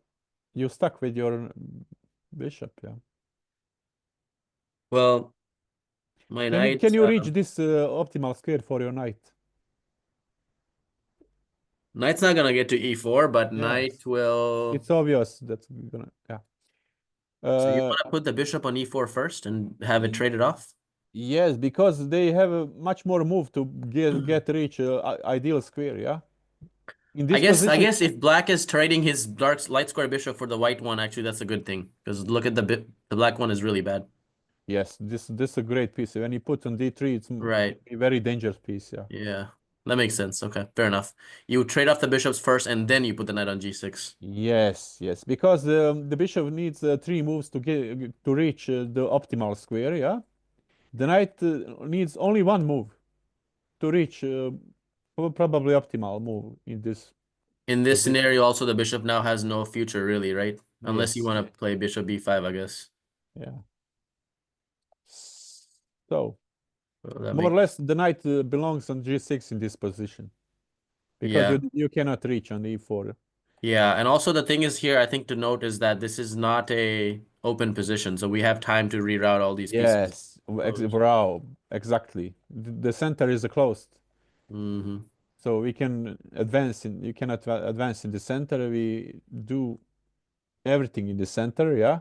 stuck with your bishop, yeah. Well, my Can knight, you reach this optimal square for your knight? knight's not gonna get to e4, but knight Yes, will. it's obvious that's gonna yeah. So you Uh, want to put the bishop on e4 first and have it y- traded off? yes, because they have a much more move to get reach ideal square. Yeah, in I this guess I position, guess if black is trading his dark light square bishop for the white one, actually that's a good thing. Because look at the black one is really bad. yes, this is a great piece. When you put on d3, it's Right. a very dangerous piece. Yeah. Yeah. That makes sense. Okay, fair enough. You trade off the bishops first and then you put the knight on g6. Yes, yes, because the bishop needs three moves to get to reach the optimal square. Yeah, the knight needs only one move to reach. Probably optimal move in this In this position. scenario, also the bishop now has no future really, right? Unless you Yes. want to play bishop b5, I guess. Yeah. So So that more or makes less, the knight belongs on g6 in this position because yeah. you cannot reach on e4. Yeah, and also the thing is here, I think to note is that this is not a open position, so we have time to reroute all these pieces. Yes, Closed. wow, exactly. The center is closed, Mm-hmm. so we can advance in. You cannot advance in the center. We do everything in the center. Yeah,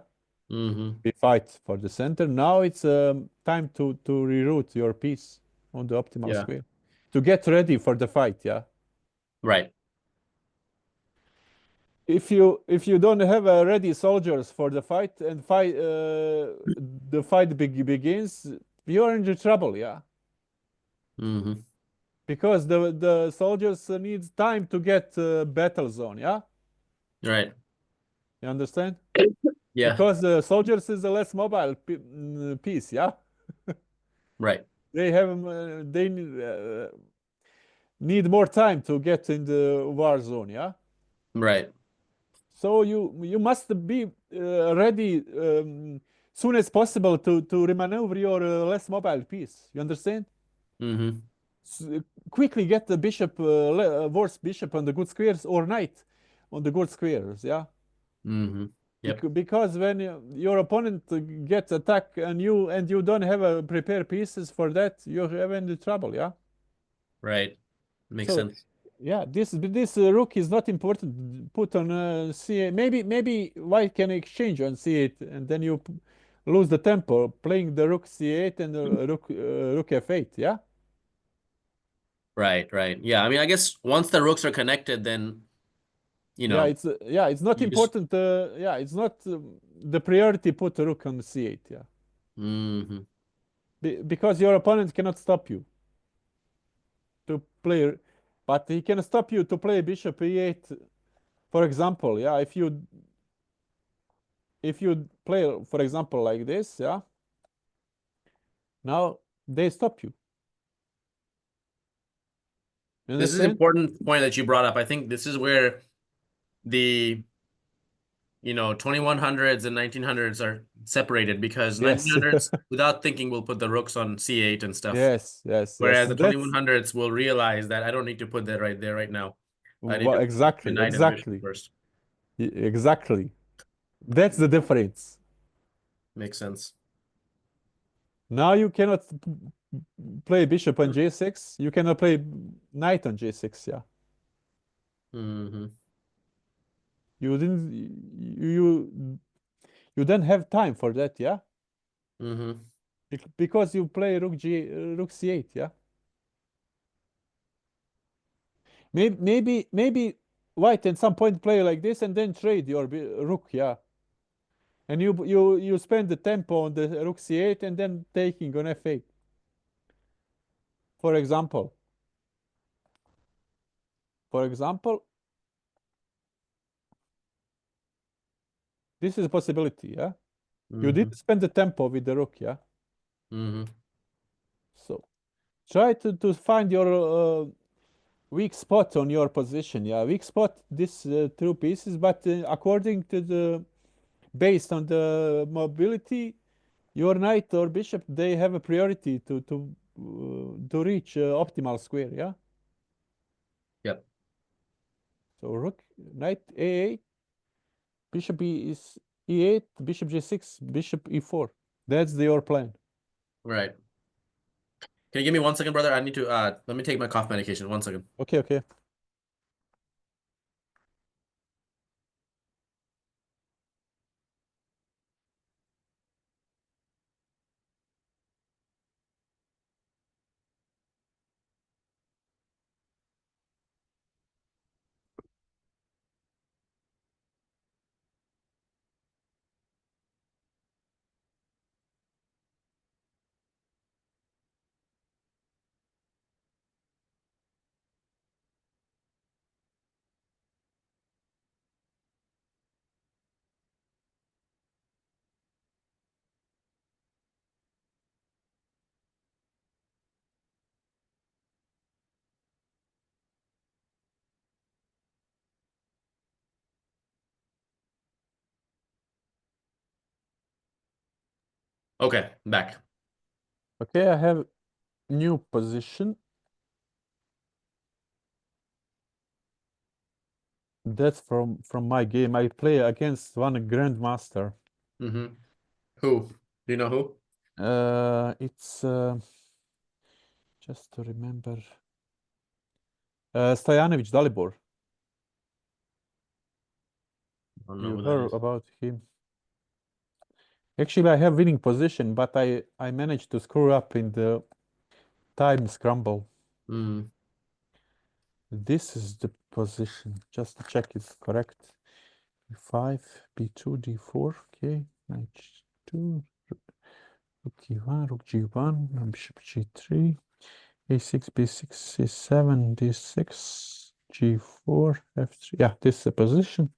Mm-hmm. we fight for the center. Now it's time to reroute your piece on the optimal Yeah. square to get ready for the fight. Yeah. Right. If you don't have ready soldiers for the fight and the fight begins, you are in the trouble. Yeah. Mm-hmm. Because the soldiers needs time to get battle zone, yeah, Right. you understand, Yeah. because the soldiers is a less mobile piece, yeah, Right. they need more time to get in the war zone, yeah, Right. so you must be ready soon as possible to remaneuver your less mobile piece, you understand. Mm-hmm. S- Quickly get the bishop worse bishop on the good squares or knight on the good squares, yeah. Mm-hmm. Yep. Because when your opponent gets attack and you don't have prepared pieces for that, you have in trouble. Yeah. Right. Makes So sense. yeah, this rook is not important. Put on c8. Maybe white can exchange on c8, and then you lose the tempo playing the rook c8 and the rook f8. Yeah. Right, right. Yeah, I mean, I guess once the rooks are connected, then, you Yeah, know, it's not you just important. Yeah, it's not the priority. Put the rook on c8. Yeah, mm-hmm. because your opponent cannot stop you to play, but he can stop you to play bishop e8, for example. Yeah, if you play, for example, like this, yeah, now they stop you. You This is an understand? important point that you brought up. I think this is where the 2100s and 1900s are separated because Yes, 1900s, without thinking, will put the rooks on c8 and stuff. yes, yes, yes. Whereas the That's 2100s will realize that I don't need to put that right there right now. I need to put my exactly, knight and bishop exactly, first. exactly. That's the difference. Makes sense. Now you cannot play bishop on j6. You cannot play knight on j6. Yeah, Mm-hmm. you didn't. You don't have time for that. Yeah, Mm-hmm. because you play rook c8. Yeah, maybe white at some point play like this and then trade your rook. Yeah, and you spend the tempo on the rook c8 and then taking on f8, for example. For example, this is a possibility. Yeah, you Mm-hmm. didn't spend the tempo with the rook. Yeah, Mm-hmm. so try to find your weak spot on your position. Yeah, weak spot this two pieces, but according to the based on the mobility, your knight or bishop they have a priority to reach optimal square. Yeah. Yep. So rook knight a8, bishop is e8, bishop g6, bishop e4. That's your plan. Right. Can you give me 1 second, brother? I need to let me take my cough medication. 1 second. Okay, okay. Okay, back. Okay, I have new position. That's from my game. I play against one grandmaster. Mm-hmm. Who? Do you know who? It's just to remember. Stojanovic Dalibor. I don't know You who that heard is. about him? Actually, I have winning position, but I managed to screw up in the time scramble. Mm. This is the position. Just to check it's correct. B5, B2, D4. Okay, knight H2, Rook E1, Rook G1, Bishop G3, A6, B6, C7, D6, G4, F3. Yeah, this is the position.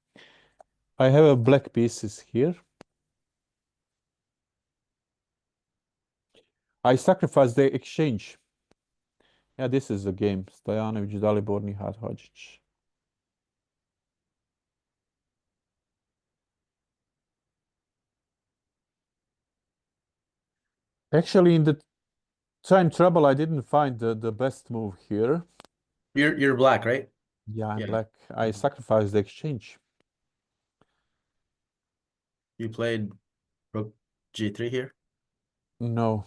I have a black pieces here. I sacrifice the exchange. Yeah, this is the game. Stojanovic, Dalibor, Nihad, Hodzic. Actually, in the time trouble, I didn't find the best move here. You're black, right? Yeah, I'm Yeah. black. I sacrificed the exchange. You played Rook G3 here? No,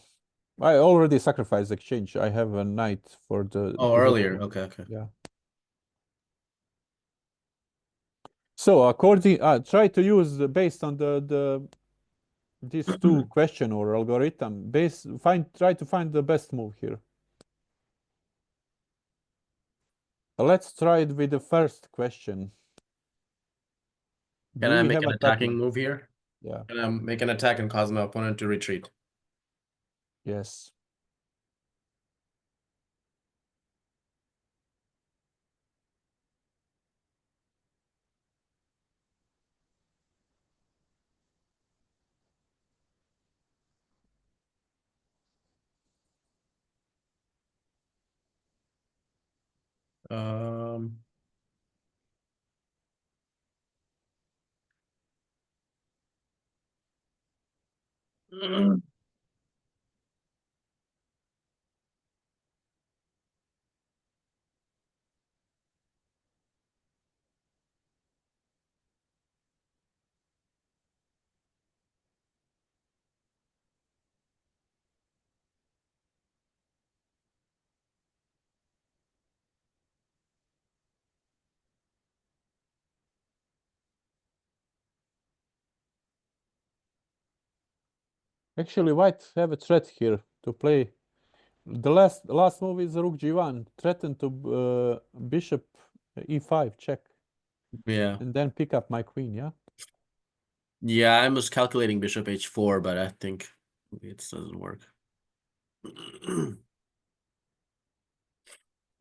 I already sacrificed the exchange. I have a knight for the Oh, rook. earlier. Okay, okay. Yeah. So according, try to use based on the these two question or algorithm. Try to find the best move here. Let's try it with the first question. Can Do I we make have an attacking attacking? move here? Yeah. Can I make an attack and cause my opponent to retreat? Yes. Um, Actually, white have a threat here to play. The last move is Rook G1, threaten to bishop E5 check, yeah. and then pick up my queen. Yeah. Yeah, I was calculating bishop H4, but I think it doesn't work.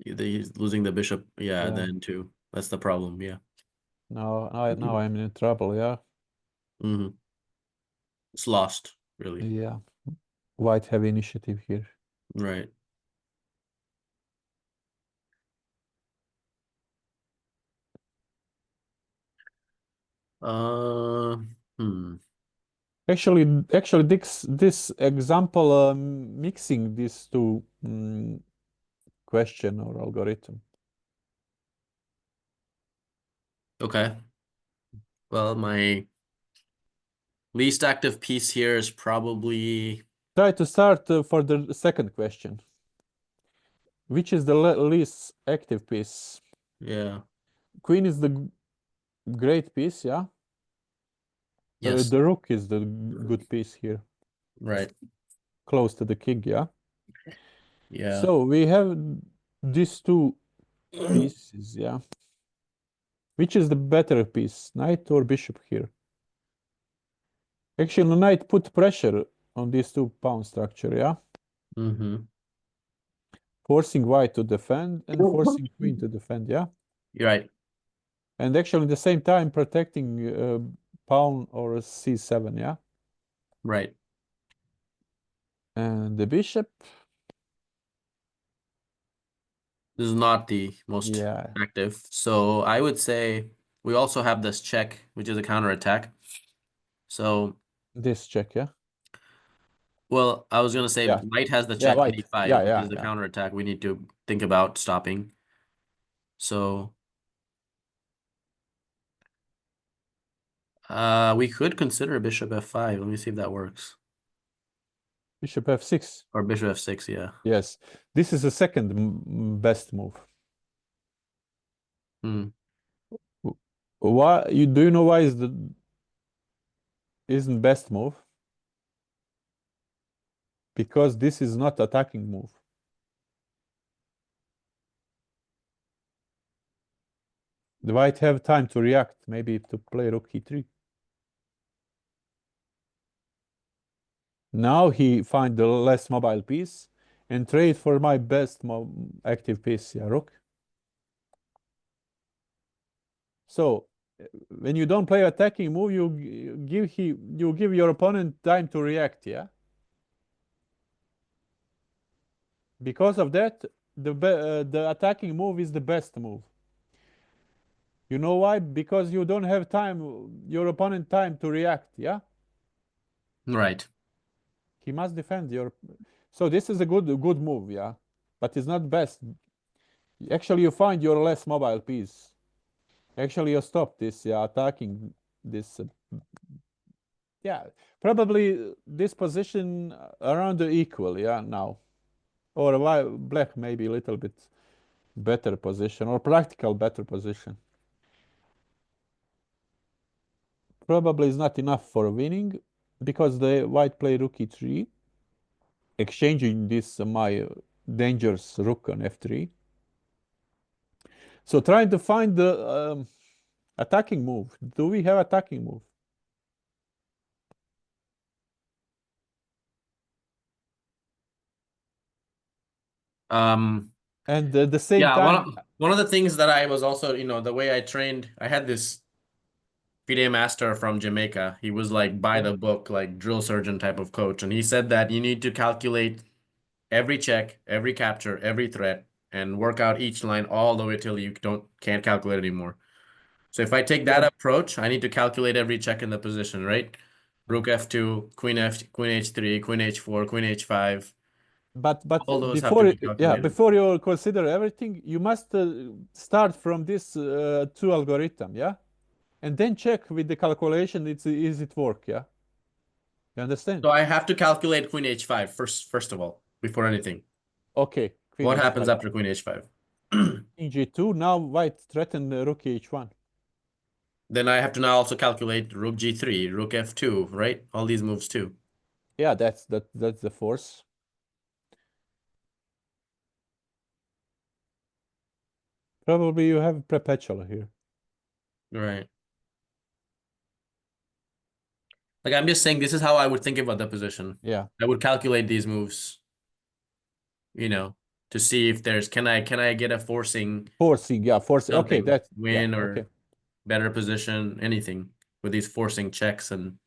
He's losing the bishop. Yeah, Yeah. then too. That's the problem. Yeah. Now I'm in trouble. Yeah. Hmm. It's lost, really. Yeah. White have initiative here. Right. Uh, hmm. Actually, this example mixing these two question or algorithm. Okay. Well, my least active piece here is probably, Try to start for the second question. Which is the least active piece? yeah. Queen is the great piece, yeah. Yes. The rook is the good piece here, Right. close to the king, yeah. Yeah. So we have these two pieces, yeah. Which is the better piece, knight or bishop here? Actually, knight put pressure on these two pawn structure, yeah. Mm-hmm. Forcing white to defend and forcing queen to defend, yeah. You're right. And actually, at the same time, protecting pawn or c7, yeah. Right. And the bishop, This is not the most yeah, active. So I would say we also have this check, which is a counterattack. So this check, yeah. Well, I was gonna say Yeah, white has the yeah, check on white. e5, Yeah, which yeah, is the yeah. counter attack we need to think about stopping. So we could consider bishop f5. Let me see if that works. Bishop f6. Or bishop f6, yeah. Yes, this is the second best move. Hmm. Why you do you know why is the isn't best move? Because this is not attacking move. The white have time to react, maybe to play rook e3. Now he find the less mobile piece and trade for my best active piece, yeah, rook. So when you don't play attacking move, you give your opponent time to react, yeah. Because of that, the attacking move is the best move. You know why? Because you don't have time, your opponent time to react, yeah. Right. He must defend your. So this is a good move, yeah, but it's not best. Actually, you find your less mobile piece. Actually, you stop this, yeah, attacking this. Yeah, probably this position around the equal, yeah, now. Or why black maybe a little bit better position or practical better position. Probably is not enough for winning because the white play rook e3, exchanging this my dangerous rook on f3. So trying to find the attacking move. Do we have attacking move? Um, And at the same yeah, time, one of the things that I was also, the way I trained, I had this FIDE master from Jamaica. He was like by yeah, the book, like drill surgeon type of coach. And he said that you need to calculate every check, every capture, every threat, and work out each line all the way till you can't calculate anymore. So if I take yeah, that approach, I need to calculate every check in the position, right? Rook f2, queen h3, queen h4, queen h5. but All those have to before be yeah, calculated. before you consider everything, you must start from this two algorithm, yeah, and then check with the calculation. Is it work? Yeah, you understand? So I have to calculate queen h5 first of all, before anything. Okay, queen What happens h5, after queen h5? king g2. Now white threaten rook h1. Then I have to now also calculate rook g3, rook f2, right? All these moves too. Yeah, that's the force. Probably you have perpetual here. Right. Like I'm just saying this is how I would think about the position. Yeah, I would calculate these moves, you know, to see if there's can I get a forcing forcing. Yeah, forcing. Okay, something, that's yeah. win Okay. or better position, anything with these forcing checks and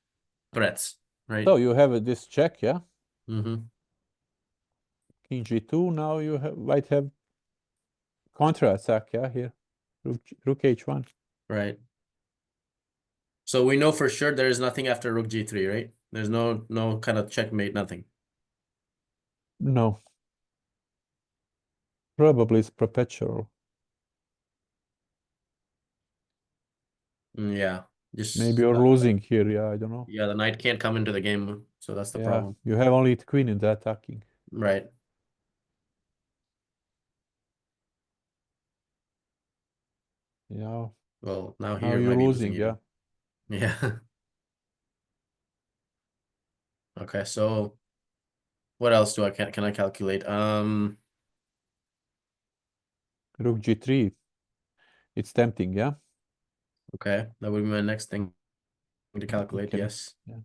threats, right? So you have this check, yeah. Mm-hmm. King g2. Now you might have contra attack, yeah. Here, rook h1. Right. So we know for sure there is nothing after rook g3, right? There's no kind of checkmate, nothing. No, probably it's perpetual. Yeah. Maybe Just you're losing here. Yeah, I don't know. yeah, the knight can't come into the game, so that's the Yeah, problem. you have only the queen in the attacking. Right. Yeah, Well, now now here you're might be losing losing. Yeah, even. Yeah. Okay, so what else can I calculate? rook g3. It's tempting. Yeah, Okay, that would be my next thing to you calculate. can. Yes. Yeah,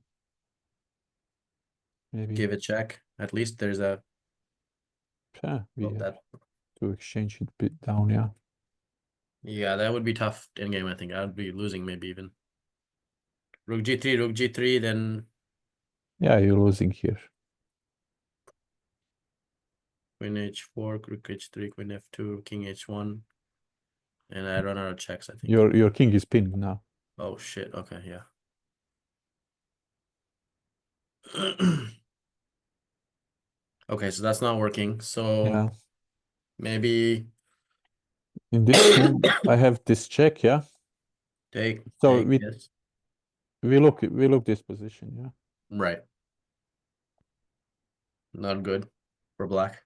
maybe. Give a check. At least there's a Yeah, we well have that to exchange it bit down. Yeah, yeah, that would be tough in game, I think. I'd be losing maybe even. Rook g3, then yeah, you're losing here. queen h4, rook h3, queen f2, king h1, and I run out of checks, I think. Your king is pinned now. Oh shit. Okay, yeah. Okay, so that's not working. So Yeah. maybe In this move, I have this check, yeah. So take, we yes. we look this position, yeah. Right. Not good for black.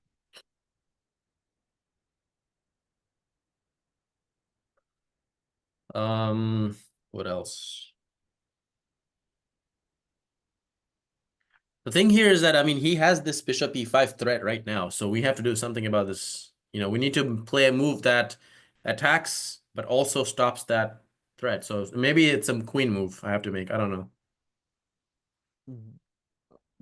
Um, what else? The thing here is that I mean he has this bishop e5 threat right now, so we have to do something about this. You know, we need to play a move that attacks but also stops that threat. So maybe it's some queen move I have to make. I don't know. Mhm.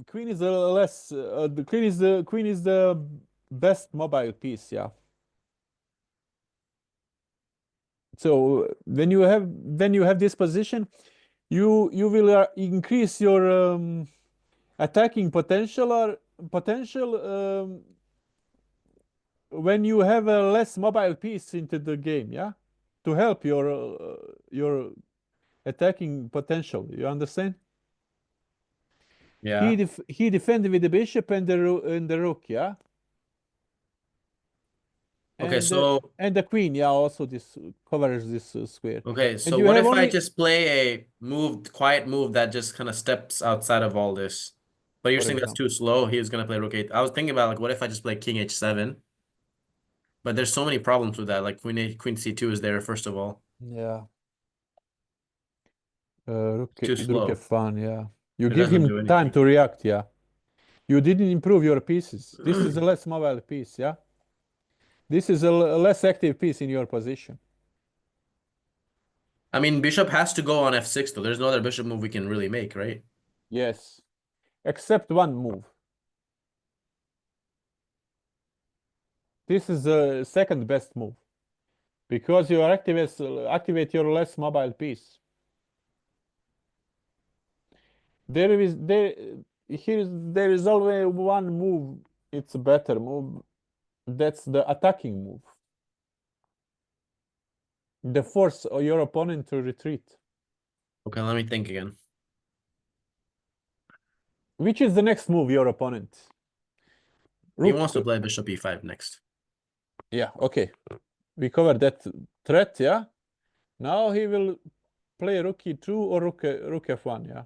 Queen is the queen is the best mobile piece, yeah. So when you have this position, you will increase your attacking potential when you have a less mobile piece into the game, yeah, to help your attacking potential. You understand? Yeah. He defended with the bishop and the rook, yeah, Okay, and the so and the queen, yeah. Also, this covers this square, okay, and so you what have if I only. just play a quiet move that just kind of steps outside of all this? But you're For saying that's example, too slow. He was gonna play rook 8. I was thinking about like what if I just play king h7? But there's so many problems with that. Like queen c2 is there first of all. yeah, It's too rook slow. f1, yeah. You It give doesn't him do time anything. to react, yeah. You didn't improve your pieces. This is a less mobile piece, yeah. This is a less active piece in your position. I mean, bishop has to go on f6 though. There's no other bishop move we can really make, right? Yes, except one move. This is the second best move because you activate your less mobile piece. There is there there is always one move. It's a better move. That's the attacking move. The force your opponent to retreat. Okay, let me think again. Which is the next move your opponent? He wants to Rook. play bishop e5 next. Yeah. Okay. We covered that threat. Yeah. Now he will play rook e2 or rook f1. Yeah.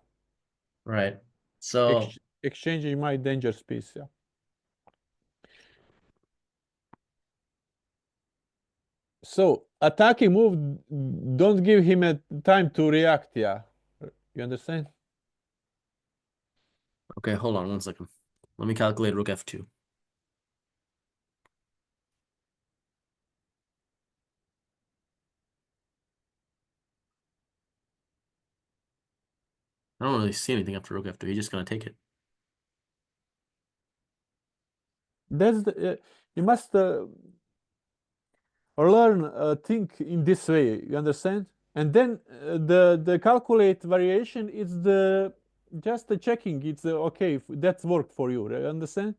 Right. So, Exchanging my dangerous piece. Yeah. So attacking move don't give him a time to react. Yeah. You understand? okay, hold on 1 second. Let me calculate rook f2. I don't really see anything after rook f2. He's just gonna take it. That's the, you must learn think in this way. You understand? And then the calculate variation is the just the checking. It's okay. That's worked for you. Right? Understand?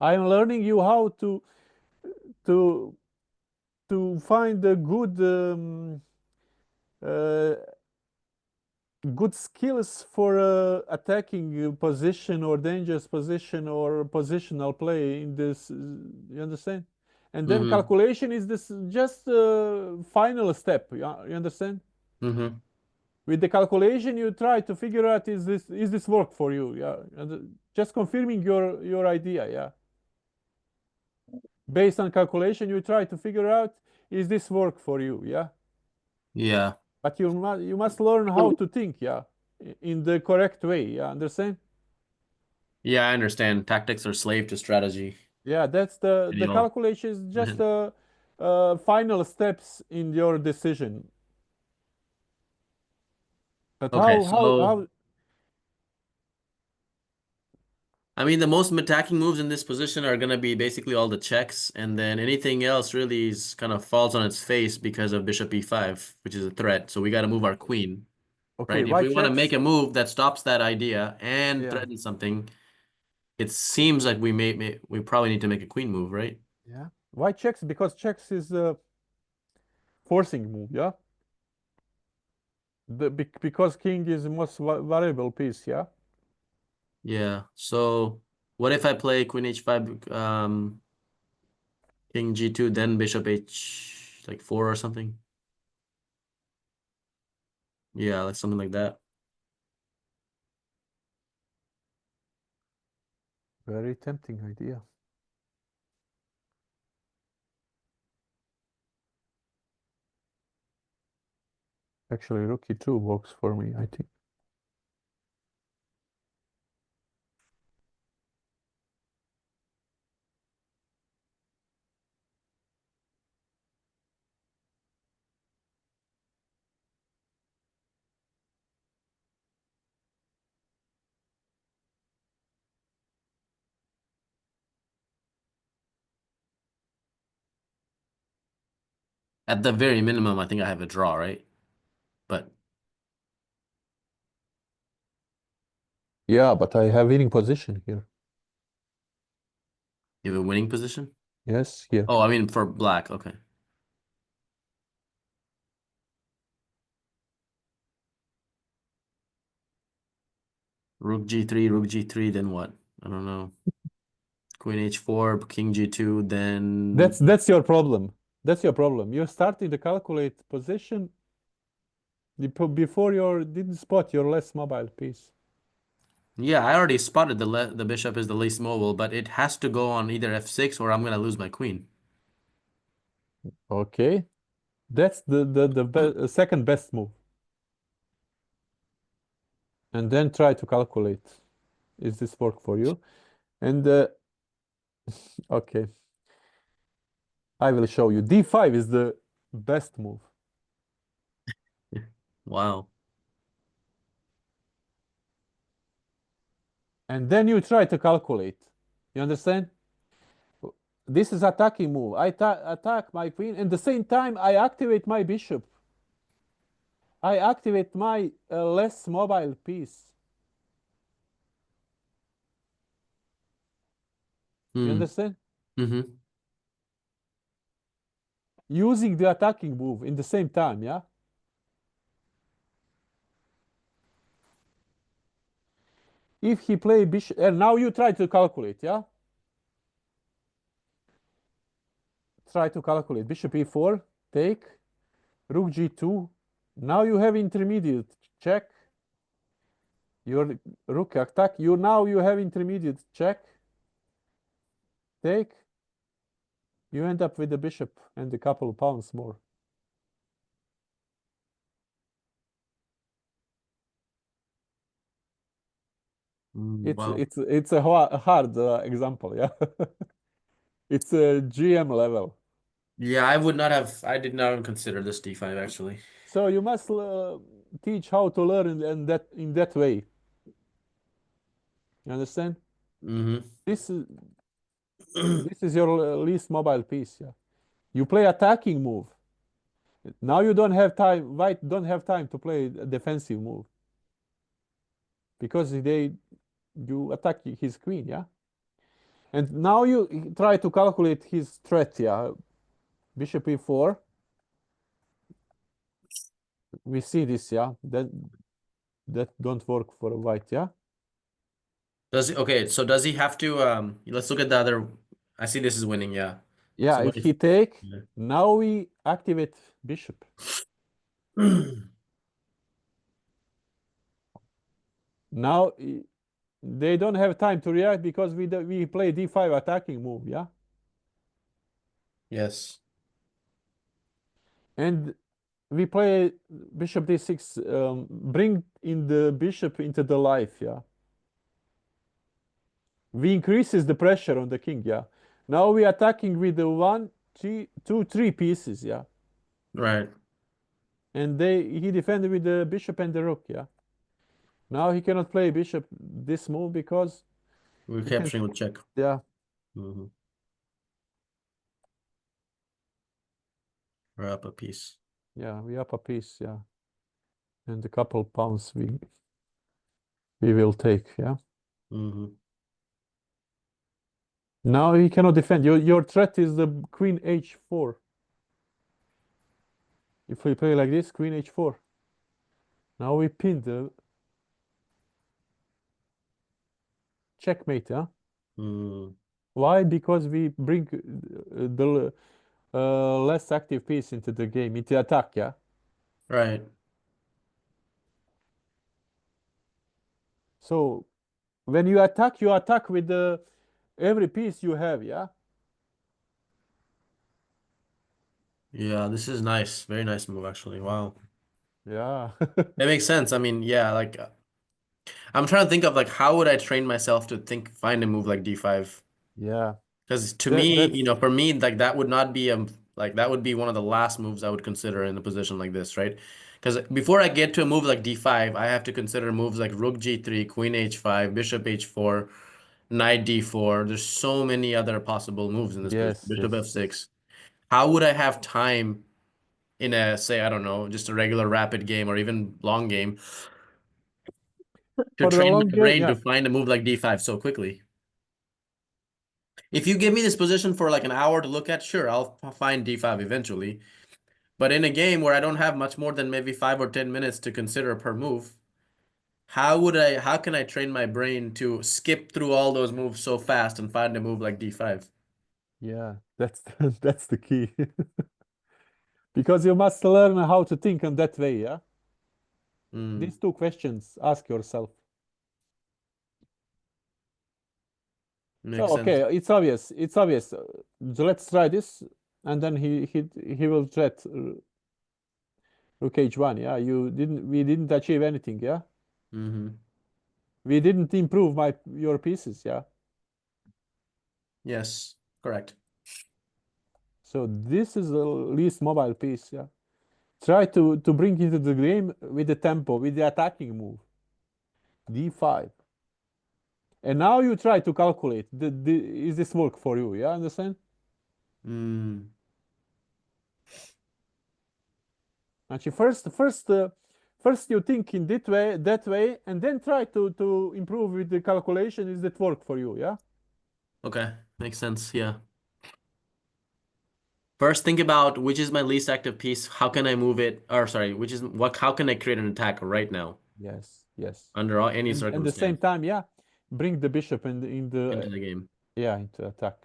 I am learning you how to to find a uh, good skills for attacking position or dangerous position or positional play in this. You understand? And then Mm-hmm. calculation is this just final step. You understand? Mm-hmm. With the calculation, you try to figure out is this work for you? Yeah, and just confirming your idea. Yeah, based on calculation, you try to figure out is this work for you? Yeah, Yeah. but you must learn how to think. Yeah, in the correct way. Yeah, understand? Yeah, I understand. Tactics are slave to strategy. Yeah, that's the And the you know. calculation is just final steps in your decision. But Okay, how so I mean the most attacking moves in this position are gonna be basically all the checks, and then anything else really is kind of falls on its face because of bishop e5, which is a threat. So we gotta move our queen, okay, right? If we white want to make checks? a move that stops that idea and Yeah, threatens something, it seems like we probably need to make a queen move, right? yeah. White checks because checks is a forcing move. Yeah, because king is the most valuable piece. Yeah, Yeah. So what if I play Queen H5, King G2, then Bishop H like 4 or something? Yeah, like something like that. Very tempting idea. Actually, Rook E2 works for me, I think. At the very minimum, I think I have a draw, right? But Yeah, but I have winning position here. you have a winning position? Yes, here. Oh, I mean for black, okay. Rook G3, then what? I don't know. Queen H4, King G2, then That's your problem. That's your problem. You started to calculate position before you didn't spot your less mobile piece. yeah, I already spotted the bishop is the least mobile, but it has to go on either f6 or I'm gonna lose my queen. Okay, that's second best move. And then try to calculate, is this work for you? And okay, I will show you. D5 is the best move. Wow. And then you try to calculate. You understand? This is attacking move. I attack my queen, and at the same time I activate my bishop. I activate my less mobile piece. You Hmm. understand? Mm-hmm. Using the attacking move in the same time, yeah? If he play bishop, and now you try to calculate, yeah? Try to calculate. Bishop e4, take, rook g2. Now you have intermediate check. Your rook attack. You have intermediate check. Take. You end up with the bishop and a couple of pawns more. Wow. It's a hard example, yeah. It's a GM level. Yeah, I did not even consider this d5 actually. So you must teach how to learn in that way. You understand? Mm-hmm. This is this is your least mobile piece, yeah. You play attacking move. Now you don't have time. White don't have time to play a defensive move because you attack his queen, yeah. And now you try to calculate his threat, yeah. Bishop e4. We see this, yeah. That don't work for a white, yeah. Okay, so does he have to let's look at the other. I see this is winning, yeah. Yeah, So if what if he take, yeah. now we activate bishop. Now they don't have time to react because we play d5 attacking move, yeah. Yes. And we play bishop d6, bring in the bishop into the life, yeah. We increases the pressure on the king, yeah. Now we attacking with the 1, 2, 3 pieces, yeah. Right. And he defended with the bishop and the rook, yeah. Now he cannot play bishop this move because We're he can, capturing with check. yeah, Mm-hmm. We're up a piece. yeah, we up a piece, yeah. And a couple pounds we will take, yeah. Mm-hmm. Now he cannot defend. Your threat is the queen h4. If we play like this, queen h4. Now we pin the checkmate, yeah. Mm, Why? Because we bring the less active piece into the game, into attack, yeah. right. So when you attack with the every piece you have, yeah. Yeah, this is nice. Very nice move, actually. Wow. Yeah. It makes sense. I mean, yeah, like I'm trying to think of like how would I train myself to find a move like D5? Yeah. Because to That me, that's for me, like that would not be like that would be one of the last moves I would consider in a position like this, right? Because before I get to a move like D5, I have to consider moves like Rook G3, Queen H5, Bishop H4, Knight D4. There's so many other possible moves in this position. yes, Bishop yes. F6. How would I have time in a, say, I don't know, just a regular rapid game or even long game to For the train long my game, brain yeah. to find a move like D5 so quickly? If you give me this position for like an hour to look at, sure, I'll find D5 eventually. But in a game where I don't have much more than maybe 5 or 10 minutes to consider per move, how can I train my brain to skip through all those moves so fast and find a move like D5? Yeah, that's that's the key. Because you must learn how to think in that way, yeah. Mm, These two questions, ask yourself. So makes sense. okay, it's obvious. It's obvious. So let's try this, and then he will threat Rook H1. Yeah, we didn't achieve anything. Yeah, Hmm. we didn't improve your pieces. Yeah. Yes, correct. So this is the least mobile piece. Yeah. Try to bring into the game with the tempo, with the attacking move. D5. And now you try to calculate. Is this work for you? Yeah, understand? Mm, Actually, first you think in that way, and then try to improve with the calculation. Is that work for you? Yeah. okay, makes sense. Yeah. First, think about which is my least active piece. How can I move it? Or sorry, which is what? How can I create an attack right now Yes. Yes. under any And the same circumstance time, yeah, bring the bishop in the into the game? yeah into attack.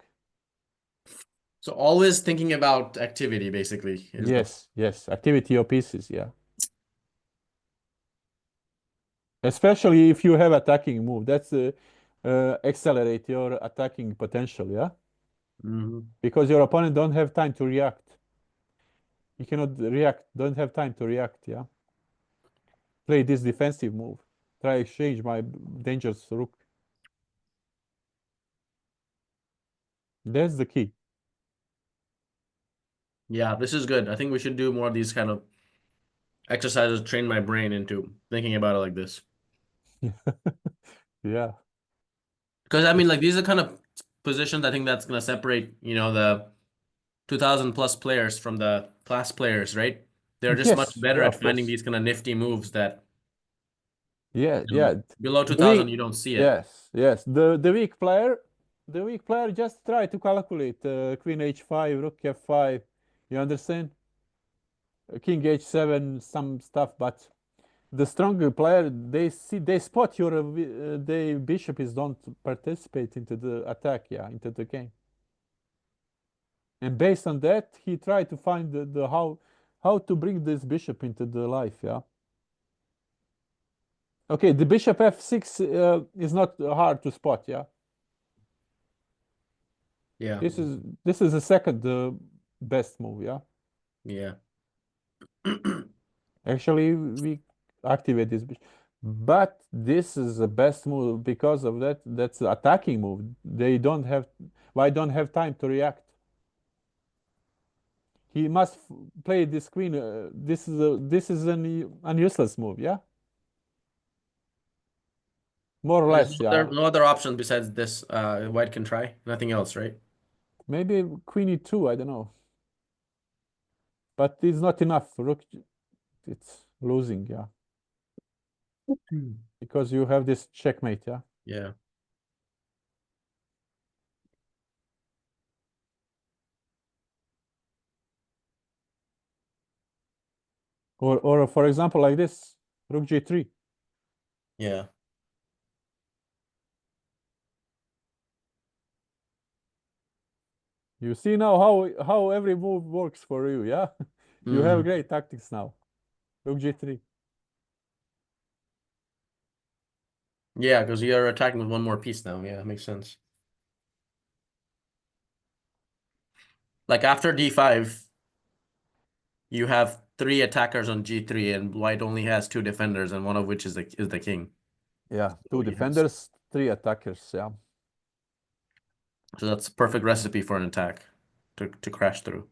So always thinking about activity basically is the. Yes. Yes. Activity your pieces. Yeah. Especially if you have attacking move, that's accelerate your attacking potential. Yeah. Mhm. Because your opponent don't have time to react. You cannot react. Don't have time to react. Yeah. Play this defensive move. Try exchange my dangerous rook. That's the key. Yeah, this is good. I think we should do more of these kind of exercises, train my brain into thinking about it like this. Yeah. Because I mean, It's like these are kind of positions I think that's gonna separate, the 2000 plus players from the class players, right? They're just much yes, better yeah, at of finding course. these kind of nifty moves that, Yeah, yeah. below The 2000 weak, you don't see it. yes, yes. The weak player just try to calculate Queen H5, Rook F5. You understand? King H7, some stuff, but the stronger player they spot your the bishop is don't participate into the attack, yeah, into the game. And based on that, he tried to find the how to bring this bishop into the life, yeah. Okay, the bishop f6 is not hard to spot, yeah. Yeah. This is the second best move, yeah. Yeah. Actually, we activate this bishop, but this is the best move because of that. That's the attacking move. They don't have, why don't have time to react? He must play this queen. This is an useless move, yeah, more or There's less, yeah. no other option besides this. White can try. Nothing else, right? Maybe queen e2, I don't know, but it's not enough. Rook, it's losing, yeah, Hmm. because you have this checkmate, yeah. Yeah. Or for example, like this, Rook G3. Yeah. You see now how every move works for you, yeah? You have Hmm. great tactics now. Rook G3. Yeah, because you're attacking with one more piece now. Yeah, makes sense. Like after D5, you have three attackers on G3, and white only has two defenders, and one of which is the king. Yeah, So two he has. defenders, three attackers, yeah. So that's a perfect recipe for an attack to crash through.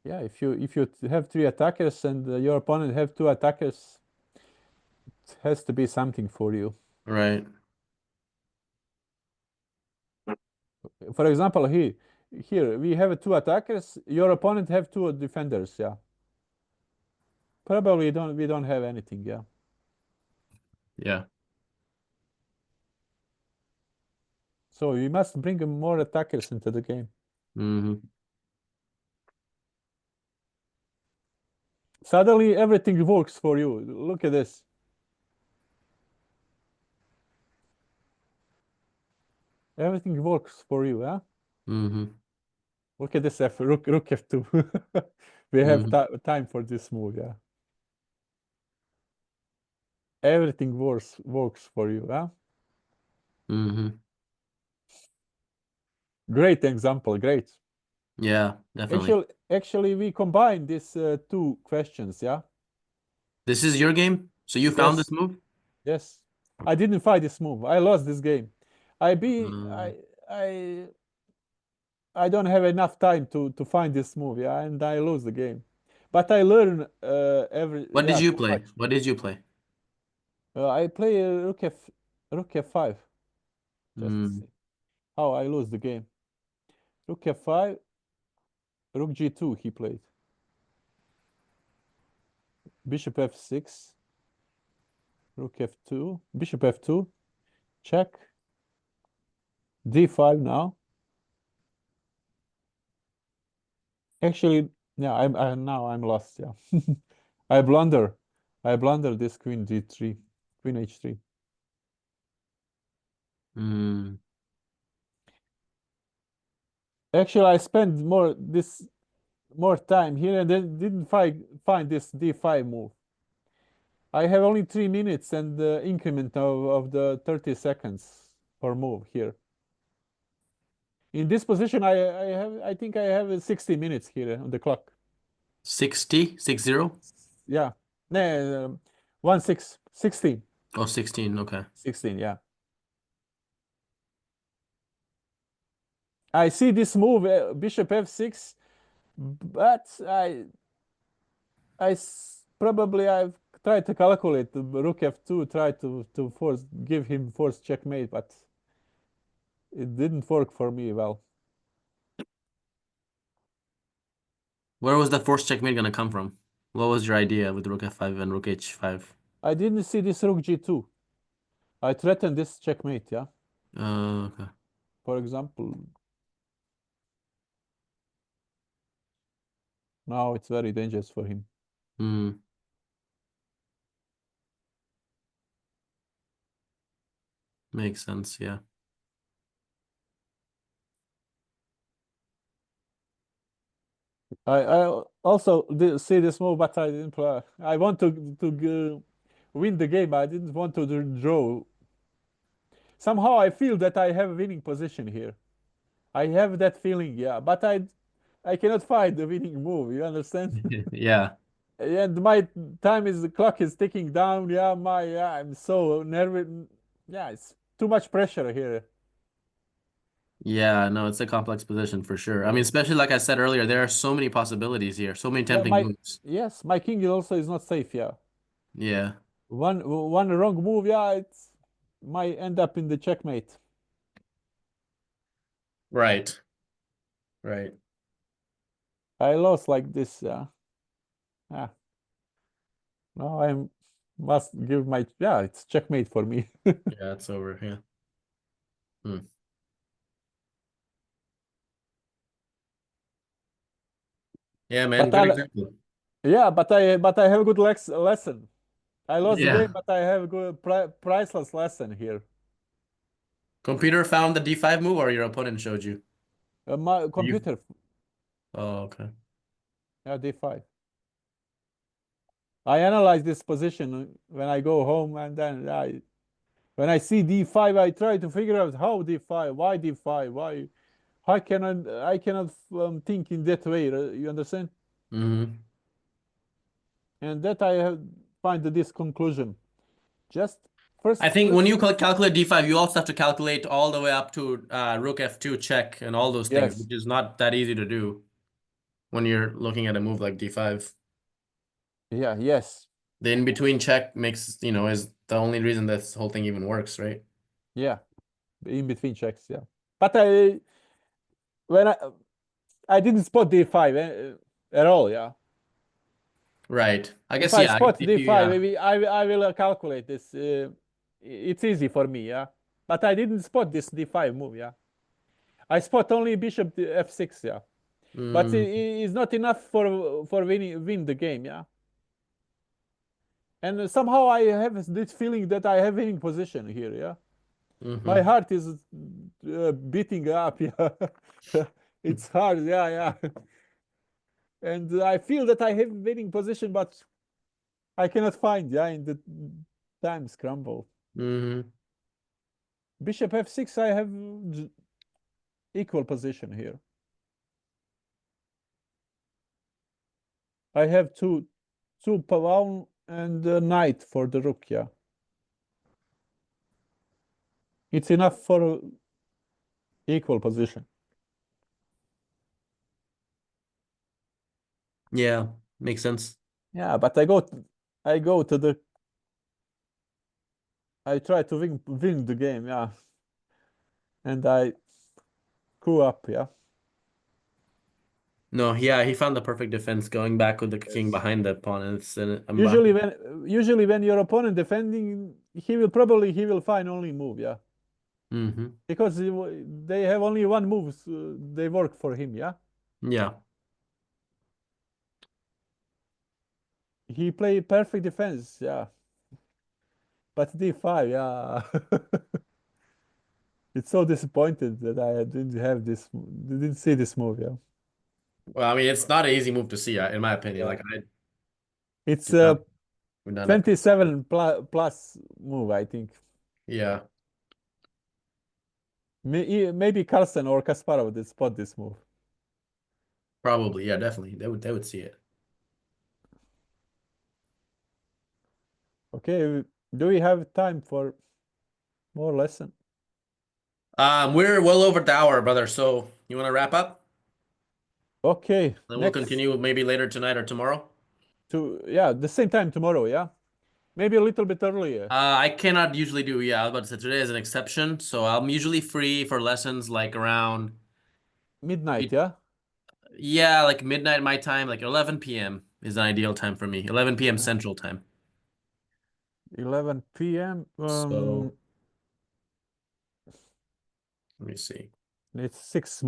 Yeah, if you have three attackers and your opponent have two attackers, it has to be something for you. Right. For example, here we have two attackers, your opponent have two defenders, yeah. Probably don't we don't have anything, yeah. Yeah. So we must bring more attackers into the game. Hmm. Suddenly everything works for you. Look at this. Everything works for you, huh? Hmm. Look at this F Rook F2. We have Hmm. time for this move, yeah. Everything works for you, huh? Hmm. Great example, great. Yeah, definitely. Actually, we combine these two questions, yeah. This is your game? So you found this Yes, move? yes. I didn't fight this move. I lost this game. I be Um, I I don't have enough time to find this move, yeah, and I lose the game. But I learn every what did yeah you too play? much. What did you play? I play Rook F5. Just Mm, see how I lose the game. Rook F5, Rook G2 he played. Bishop F6, Rook F2, Bishop F2, check. D5 now. Actually, yeah, now I'm lost. Yeah, I blunder. I blunder this queen D3, queen H3. mm. Actually, I spent more time here and then didn't find this D5 move. I have only 3 minutes and the increment of the 30 seconds for move here. In this position, I think I have 60 minutes here on the clock. 60? 60? Yeah, no, 16. Oh, 16. Okay. 16, yeah. I see this move, Bishop F6, but probably I've tried to calculate the Rook F2, try to force give him force checkmate, but it didn't work for me well. Where was the forced checkmate gonna come from? What was your idea with Rook F5 and Rook H5? I didn't see this Rook G2. I threatened this checkmate, yeah. Okay. For example, now it's very dangerous for him. Hmm. Makes sense. Yeah. I also see this move, but I didn't play. I want to win the game. I didn't want to draw. Somehow I feel that I have a winning position here. I have that feeling, yeah. But I cannot find the winning move. You understand? Yeah. And my time is the clock is ticking down. Yeah, I'm so nervous. Yeah, it's too much pressure here. Yeah, no, it's a complex position for sure. I mean, Yes. especially like I said earlier, there are so many possibilities here, so many Yeah, tempting moves. my king also is not safe. Yeah, Yeah. one wrong move. Yeah, it's might end up in the checkmate. Right. Right. I lost like this. Yeah. Ah, now I must give my yeah. It's checkmate for me. Yeah, it's over. Yeah. Hmm. Yeah, man. But Good I example. yeah, but I have a good lesson. I lost the game, Yeah. but I have a good priceless lesson here. Computer found the D5 move or your opponent showed you? My You. computer, Oh, okay. yeah, d5. I analyze this position when I go home, and then when I see d5, I try to figure out how d5, why d5, why. How can I cannot think in that way? You understand? Mm-hmm. And that I have find this conclusion. Just I first, think when let's. you calculate d5, you also have to calculate all the way up to rook f2 check and all those things, Yes. which is not that easy to do when you're looking at a move like d5. Yeah. Yes. The in-between check makes, is the only reason this whole thing even works, right? Yeah. In between checks. Yeah. But when I didn't spot d5 at all. Yeah. Right. I If guess, I yeah. spot d5, Yeah. maybe I will calculate this. It's easy for me. Yeah. But I didn't spot this d5 move. Yeah. I spot only bishop f6. Yeah. But Mm, it's not enough for win the game. Yeah. And somehow I have this feeling that I have winning position here. Yeah. My hmm heart is beating up. Yeah. It's hard. Yeah. Yeah. And I feel that I have winning position, but I cannot find. Yeah. In the time scramble. hmm Bishop f6, I have equal position here. I have two pawn and a knight for the rook. Yeah. It's enough for equal position. Yeah. Makes sense. Yeah, but I go to the I try to win the game, yeah, and I screw up, yeah. No, yeah, he found the perfect defense going back with the king Yes. behind the pawn. And it's Usually when your opponent defending, he will find only move, yeah, hmm because they have only one move, so they work for him, yeah. Yeah. He play perfect defense, yeah, but d5, yeah. It's so disappointed that I didn't see this move, yeah. Well, I mean, it's not an easy move to see, in my opinion. Yeah, Like I it's do not a would not have. 27 plus move, I think. Yeah, Maybe Carlsen or Kasparov did spot this move. probably. Yeah, definitely. They would see it. Okay, do we have time for more lesson? We're well over the hour, brother. So you want to wrap up? Okay, Then we'll next continue maybe later tonight or tomorrow. to yeah, the same time tomorrow, yeah? Maybe a little bit earlier. I cannot usually do. Yeah, I was about to say today is an exception. So I'm usually free for lessons like around, Midnight, yeah? yeah, like midnight my time, like 11 p.m. is an ideal time for me. 11 p.m. Uh, Central Time. 11 p.m. So let me see. It's 6